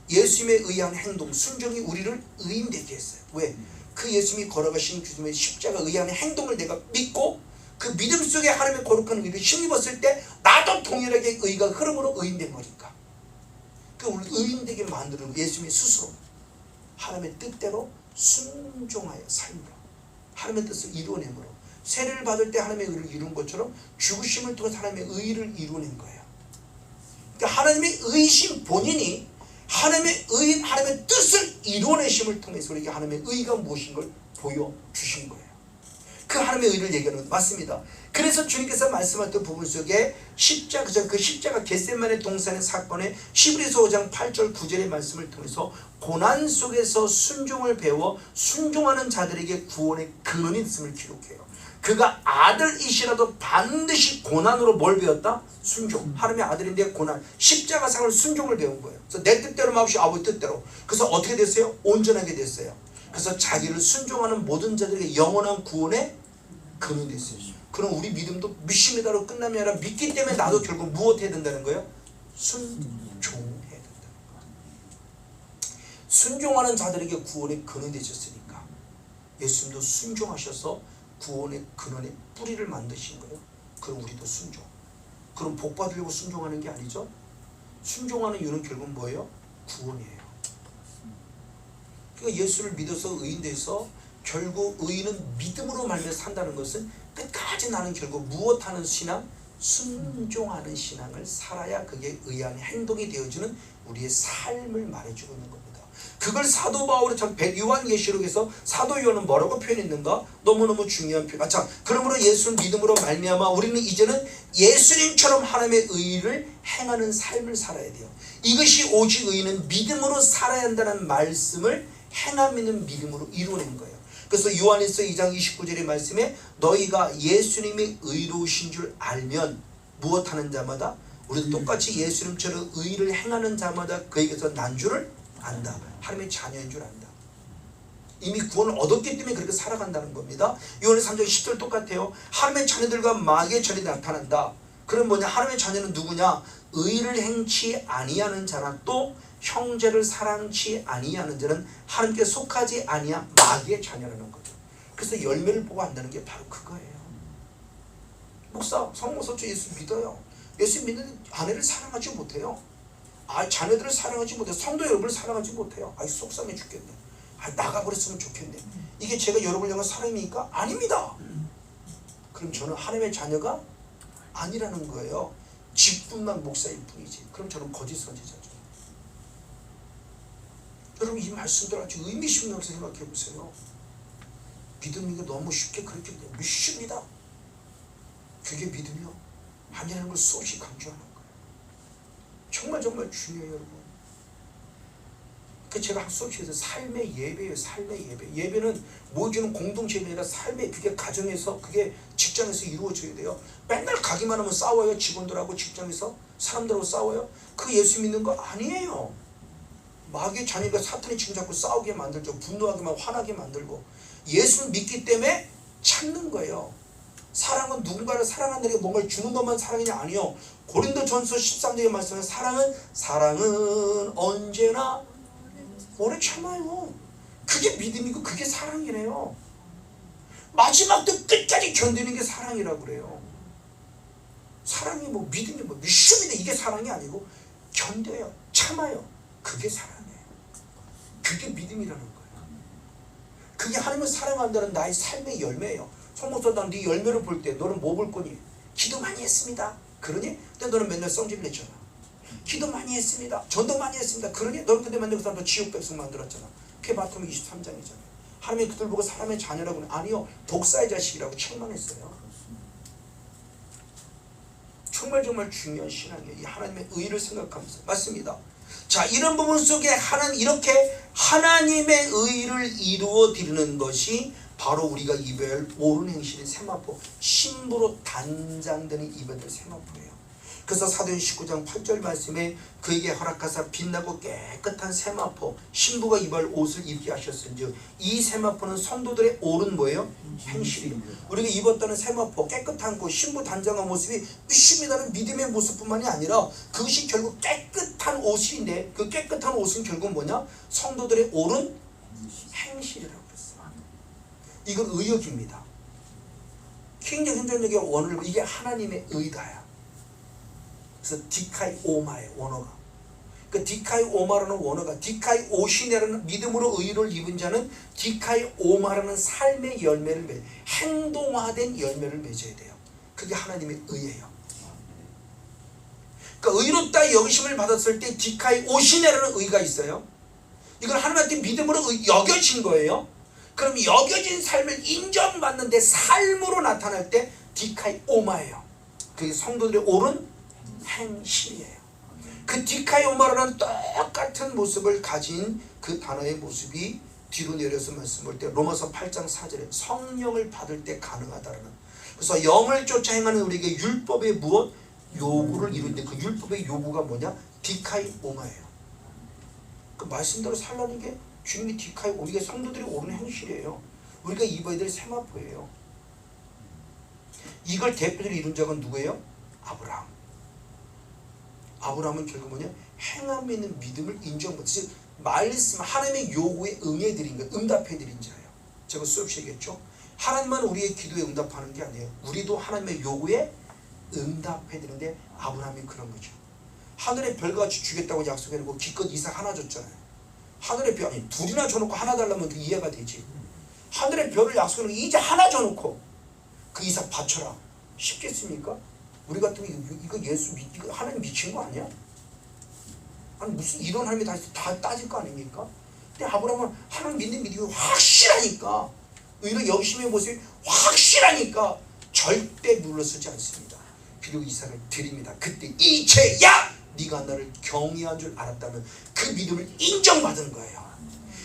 예수님의 의한 행동, 순종이 우리를 의인 되게 했어요. 왜? 그 예수님이 걸어가신 주님의 십자가 의한 행동을 내가 믿고 그 믿음 속에 하나님의 거룩한 의를 힘입었을 때 나도 동일하게 의가 흐름으로 의인 된 거니까. 그 우리 의인 되게 만드는 예수님이 스스로 하나님의 뜻대로 순종하여 삶으로 하나님의 뜻을 이루어내므로 세례를 받을 때 하나님의 의를 이룬 것처럼 죽으심을 통해 하나님의 의를 이루어낸 거예요. 그러니까 하나님의 의신 본인이 하나님의 의인, 하나님의 뜻을 이루어내심을 통해서 우리에게 하나님의 의가 무엇인 걸 보여주신 거예요. 그 하나님의 의를 얘기하는 것 맞습니다. 그래서 주님께서 말씀하셨던 부분 속에 그 십자가 겟세마네 동산의 사건의 히브리서 5장 8절 9절의 말씀을 통해서 고난 속에서 순종을 배워 순종하는 자들에게 구원의 근원이 있음을 기록해요. 그가 아들이시라도 반드시 고난으로 뭘 배웠다? 순종. 하나님의 아들인데 고난, 십자가상을 순종을 배운 거예요. 그래서 내 뜻대로 마옵시고 아버지 뜻대로. 그래서 어떻게 됐어요? 온전하게 됐어요. 그래서 자기를 순종하는 모든 자들에게 영원한 구원의 근원이 됐어요. 그럼 우리 믿음도 믿습니다로 끝남이 아니라 믿기 때문에 나도 결국 무엇 해야 된다는 거예요? 순종해야 된다는 거예요. 순종하는 자들에게 구원의 근원이 되셨으니까 예수님도 순종하셔서 구원의 근원의 뿌리를 만드신 거예요. 그럼 우리도 순종. 그럼 복 받으려고 순종하는 게 아니죠. 순종하는 이유는 결국 뭐예요? 구원이에요. 그러니까 예수를 믿어서 의인 돼서 결국 의인은 믿음으로 말미암아 산다는 것은 끝까지 나는 결국 무엇하는 신앙? 순종하는 신앙을 살아야 그게 의한 행동이 되어주는 우리의 삶을 말해주고 있는 겁니다. 그걸 사도 바울이 참 요한계시록에서 사도 요한은 뭐라고 표현했는가? 너무너무 중요한 표현. 자, 그러므로 예수를 믿음으로 말미암아 우리는 이제는 예수님처럼 하나님의 의를 행하는 삶을 살아야 돼요. 이것이 오직 의인은 믿음으로 살아야 한다는 말씀을 행함 있는 믿음으로 이루어낸 거예요. 그래서 요한일서 2장 29절의 말씀에 너희가 예수님이 의로우신 줄 알면 무엇하는 자마다 우리도 똑같이 예수님처럼 의를 행하는 자마다 그에게서 난 줄을 안다. 하나님의 자녀인 줄 안다. 이미 구원을 얻었기 때문에 그렇게 살아간다는 겁니다. 요한의 3장 10절 똑같아요. 하나님의 자녀들과 마귀의 전이 나타난다. 그럼 뭐냐? 하나님의 자녀는 누구냐? 의를 행치 아니하는 자나 또 형제를 사랑치 아니하는 자는 하나님께 속하지 아니한 마귀의 자녀라는 거죠. 그래서 열매를 보고 안다는 게 바로 그거예요. 목사, 성모서 저 예수 믿어요. 예수 믿는 아내를 사랑하지 못해요. 자녀들을 사랑하지 못해요. 성도 여러분을 사랑하지 못해요. 속상해 죽겠네. 나가버렸으면 좋겠네. 이게 제가 여러분을 향한 사랑입니까? 아닙니다. 그럼 저는 하나님의 자녀가 아니라는 거예요. 직분만 목사일 뿐이지. 그럼 저는 거짓 선지자죠. 여러분 이 말씀들 아주 의미심장해서 생각해 보세요. 믿음이 너무 쉽게 그렇게 믿습니다. 그게 믿음이요? 아니라는 걸 수없이 강조하는 거예요. 정말 중요해요, 여러분. 그 제가 수없이 해서 삶의 예배예요. 삶의 예배. 예배는 모여주는 공동체 예배가 아니라 삶의 그게 가정에서 그게 직장에서 이루어져야 돼요. 맨날 가기만 하면 싸워요. 직원들하고 직장에서 사람들하고 싸워요. 그 예수 믿는 거 아니에요. 마귀의 자녀가 사탄이 지금 자꾸 싸우게 만들죠. 분노하게만 화나게 만들고 예수를 믿기 때문에 참는 거예요. 사랑은 누군가를 사랑한다는 게 뭔가를 주는 것만 사랑이냐? 아니요. 고린도전서 13장의 말씀은 사랑은 언제나 오래 참아요. 그게 믿음이고 그게 사랑이래요. 마지막도 끝까지 견디는 게 사랑이라고 그래요. 사랑이 믿음이 믿습니다. 이게 사랑이 아니고 견뎌요. 참아요. 그게 사랑이에요. 그게 믿음이라는 거예요. 그게 하나님을 사랑한다는 나의 삶의 열매예요. 성모서 네 열매를 볼 때 너는 뭐 볼 거니? 기도 많이 했습니다. 그러니? 근데 너는 맨날 성질 냈잖아. 기도 많이 했습니다. 전도 많이 했습니다. 그러니? 너는 근데 맨날 그 사람도 지옥 백성 만들었잖아. 그게 마태복음 23장이잖아요. 하나님이 그들 보고 사람의 자녀라고는 아니요. 독사의 자식이라고 책망했어요. 정말 중요한 신앙이에요. 이 하나님의 의를 생각하면서. 맞습니다. 자, 이런 부분 속에 이렇게 하나님의 의를 이루어 드리는 것이 바로 우리가 입어야 할 옳은 행실인 세마포, 신부로 단장되는 입어야 될 세마포예요. 그래서 사도행 19장 8절 말씀에 그에게 허락하사 빛나고 깨끗한 세마포, 신부가 입을 옷을 입게 하셨은즉, 이 세마포는 성도들의 옳은 뭐예요? 행실이에요. 우리가 입었다는 세마포, 깨끗한 그 신부 단장한 모습이 의심이라는 믿음의 모습뿐만이 아니라 그것이 결국 깨끗한 옷인데, 그 깨끗한 옷은 결국 뭐냐? 성도들의 옳은 행실이라고 그랬어요. 이건 의역입니다. 굉장히 현존력의 원어를, 이게 하나님의 의다야. 그래서 디카이 오마의 원어가, 그 디카이 오마라는 원어가, 디카이 오시네라는 믿음으로 의를 입은 자는 디카이 오마라는 삶의 열매를 행동화된 열매를 맺어야 돼요. 그게 하나님의 의예요. 그러니까 의롭다 여기심을 받았을 때 디카이 오시네라는 의가 있어요. 이걸 하나님한테 믿음으로 여겨진 거예요. 그럼 여겨진 삶을 인정받는데 삶으로 나타날 때 디카이 오마예요. 그게 성도들의 옳은 행실이에요. 그 디카이 오마라는 똑같은 모습을 가진 그 단어의 모습이 뒤로 내려서 말씀할 때 로마서 8장 4절에 성령을 받을 때 가능하다라는, 그래서 영을 쫓아 행하는 우리에게 율법의 무엇? 요구를 이루는데, 그 율법의 요구가 뭐냐? 디카이 오마예요. 그 말씀대로 살라는 게 주님이 디카이 오마, 이게 성도들이 옳은 행실이에요. 우리가 입어야 될 세마포예요. 이걸 대표적으로 이룬 자가 누구예요? 아브라함. 아브라함은 결국 뭐냐? 행함에 있는 믿음을 인정받고, 즉 말씀 하나님의 요구에 응해드린 것, 응답해드린 자예요. 제가 수없이 얘기했죠. 하나님만 우리의 기도에 응답하는 게 아니에요. 우리도 하나님의 요구에 응답해드리는데 아브라함이 그런 거죠. 하늘의 별같이 주겠다고 약속해놓고 기껏 이삭 하나 줬잖아요. 하늘의 별, 아니 둘이나 줘놓고 하나 달라면 그 이해가 되지. 하늘의 별을 약속해놓고 이제 하나 줘놓고 그 이삭 바쳐라. 쉽겠습니까? 우리 같으면 이거 예수 이거 하나님 미친 거 아니야? 아니 무슨 이런 하나님이 다 따질 거 아닙니까? 근데 아브라함은 하나님 믿는 믿음이 확실하니까, 의로 여기심의 모습이 확실하니까 절대 물러서지 않습니다. 그리고 이삭을 드립니다. 그때 이제야 네가 나를 경외한 줄 알았다는 그 믿음을 인정받은 거예요.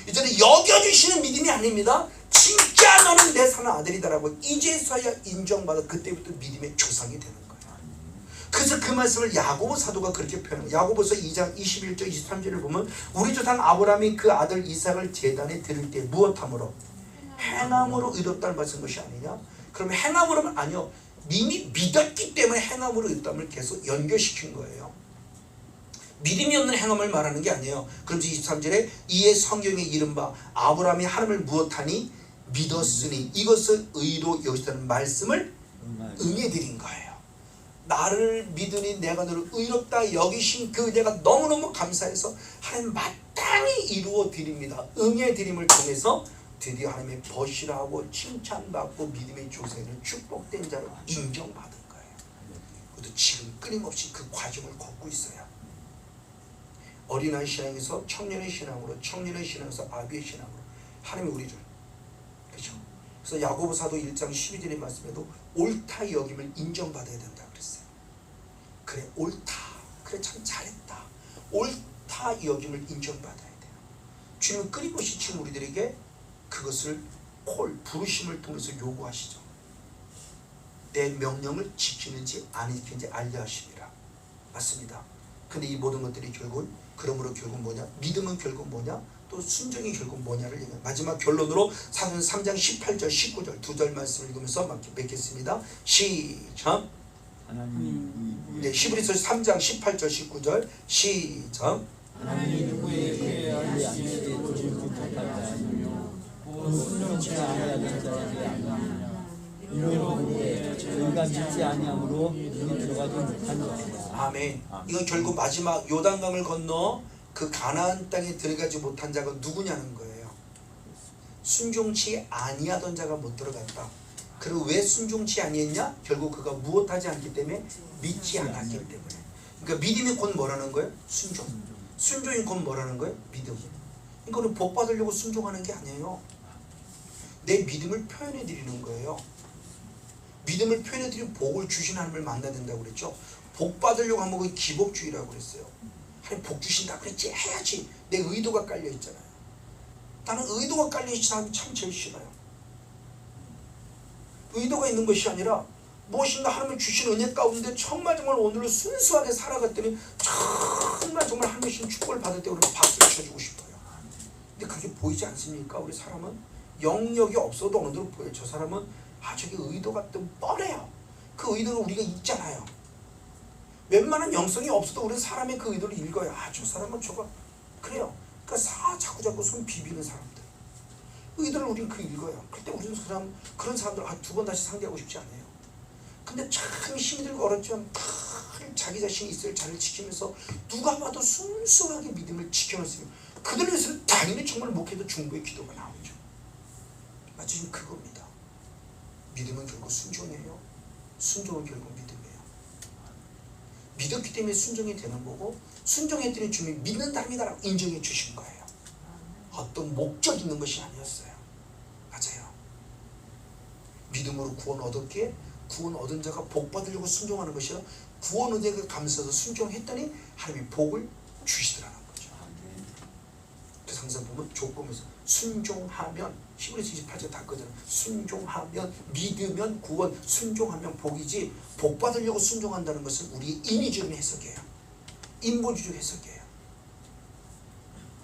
이제는 여겨주시는 믿음이 아닙니다. 진짜 너는 내 사는 아들이다라고 이제서야 인정받아 그때부터 믿음의 조상이 되는 거예요. 그래서 그 말씀을 야고보 사도가 그렇게 표현합니다. 야고보서 2장 21절 23절을 보면 우리 조상 아브라함이 그 아들 이삭을 제단에 드릴 때 무엇함으로? 행함으로 의롭다는 말씀 것이 아니냐? 그러면 행함으로는 아니요. 이미 믿었기 때문에 행함으로 의롭다를 계속 연결시킨 거예요. 믿음이 없는 행함을 말하는 게 아니에요. 그러면서 23절에 이에 성경에 이른바 아브라함이 하나님을 무엇하니? 믿었으니 이것을 의로 여기시다는 말씀을 응해드린 거예요. 나를 믿으니 내가 너를 의롭다 여기신 그 내가 너무너무 감사해서 하나님 마땅히 이루어 드립니다. 응해드림을 통해서 드디어 하나님의 벗이라고 칭찬받고 믿음의 조세는 축복된 자로 인정받은 거예요. 그것도 지금 끊임없이 그 과정을 걷고 있어요. 어린아이 신앙에서 청년의 신앙으로, 청년의 신앙에서 아비의 신앙으로 하나님이 우리를, 그렇죠? 그래서 야고보 사도 1장 12절의 말씀에도 옳다 여김을 인정받아야 된다 그랬어요. 그래 옳다, 그래 참 잘했다, 옳다 여김을 인정받아야 돼요. 주님은 끊임없이 지금 우리들에게 그것을 부르심을 통해서 요구하시죠. 내 명령을 지키는지 안 지키는지 알려 하십니다. 맞습니다. 근데 이 모든 것들이 결국, 그러므로 결국 뭐냐? 믿음은 결국 뭐냐? 또 순종이 결국 뭐냐를 얘기합니다. 마지막 결론으로 사도행전 3장 18절 19절 두 절 말씀을 읽으면서 맺겠습니다. 시작. 네, 히브리서 3장 18절 19절 시작. 하나님이 누구에게 하시기에 도저히 부탁하지 않으며 순종치 아니하는 자에게 아니하느냐. 이로 보기에 저희가 믿지 아니함으로 눈이 들어가지 못한 것이다. 아멘. 이건 결국 마지막 요단강을 건너 그 가나안 땅에 들어가지 못한 자가 누구냐는 거예요. 순종치 아니하던 자가 못 들어갔다. 그리고 왜 순종치 아니했냐? 결국 그가 무엇하지 않기 때문에 믿지 않았기 때문에. 그러니까 믿음이 곧 뭐라는 거예요? 순종. 순종이 곧 뭐라는 거예요? 믿음. 이거는 복 받으려고 순종하는 게 아니에요. 내 믿음을 표현해 드리는 거예요. 믿음을 표현해 드리면 복을 주신 하나님을 만나야 된다고 그랬죠. 복 받으려고 하면 그게 기복주의라고 그랬어요. 하나님 복 주신다 그랬지 해야지. 내 의도가 깔려 있잖아요. 나는 의도가 깔려 있는 사람이 참 제일 싫어요. 의도가 있는 것이 아니라 무엇인가 하나님이 주신 은혜 가운데 정말 오늘을 순수하게 살아갔더니 정말 하나님이 주신 축복을 받을 때 우리는 박수를 쳐주고 싶어요. 근데 그게 보이지 않습니까? 우리 사람은 영역이 없어도 어느 정도 보여요. 저 사람은 저게 의도가 좀 뻔해요. 그 의도를 우리가 읽잖아요. 웬만한 영성이 없어도 우리는 사람의 그 의도를 읽어요. 저 사람은 저거 그래요. 그러니까 자꾸 손 비비는 사람들 의도를 우리는 그 읽어요. 그때 우리는 그런 사람들 두 번 다시 상대하고 싶지 않아요. 근데 참 힘이 들고 어렵지만 자기 자신이 있을 자리를 지키면서 누가 봐도 순수하게 믿음을 지켜놨으면 그들을 위해서는 당연히 정말 목회도 중보의 기도가 나오죠. 지금 그겁니다. 믿음은 결국 순종이에요. 순종은 결국 믿음이에요. 믿었기 때문에 순종이 되는 거고 순종했더니 주님이 믿는답니다라고 인정해 주신 거예요. 어떤 목적 있는 것이 아니었어요. 맞아요. 믿음으로 구원 얻었기에 구원 얻은 자가 복 받으려고 순종하는 것이라 구원 은혜가 감사해서 순종했더니 하나님이 복을 주시더라는 거죠. 그래서 항상 보면 조건에서 순종하면 히브리서 28절 다 거잖아요. 순종하면 믿으면 구원, 순종하면 복이지 복 받으려고 순종한다는 것은 우리의 인위적인 해석이에요. 인본주의적 해석이에요.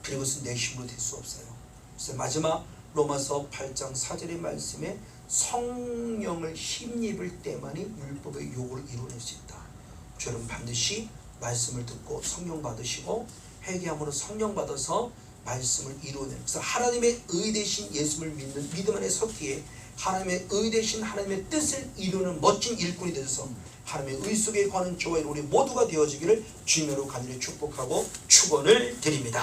그리고 그것은 내 힘으로 될 수 없어요. 그래서 마지막 로마서 8장 4절의 말씀에 성령을 힘입을 때만이 율법의 요구를 이루어낼 수 있다. 여러분 반드시 말씀을 듣고 성령 받으시고 회개함으로 성령 받아서 말씀을 이루어내는, 그래서 하나님의 의 대신 예수를 믿는 믿음 안에 섰기에 하나님의 의 대신 하나님의 뜻을 이루는 멋진 일꾼이 되어서 하나님의 의 속에 거하는 저와 우리 모두가 되어지기를 주님으로 간절히 축복하고 축원을 드립니다.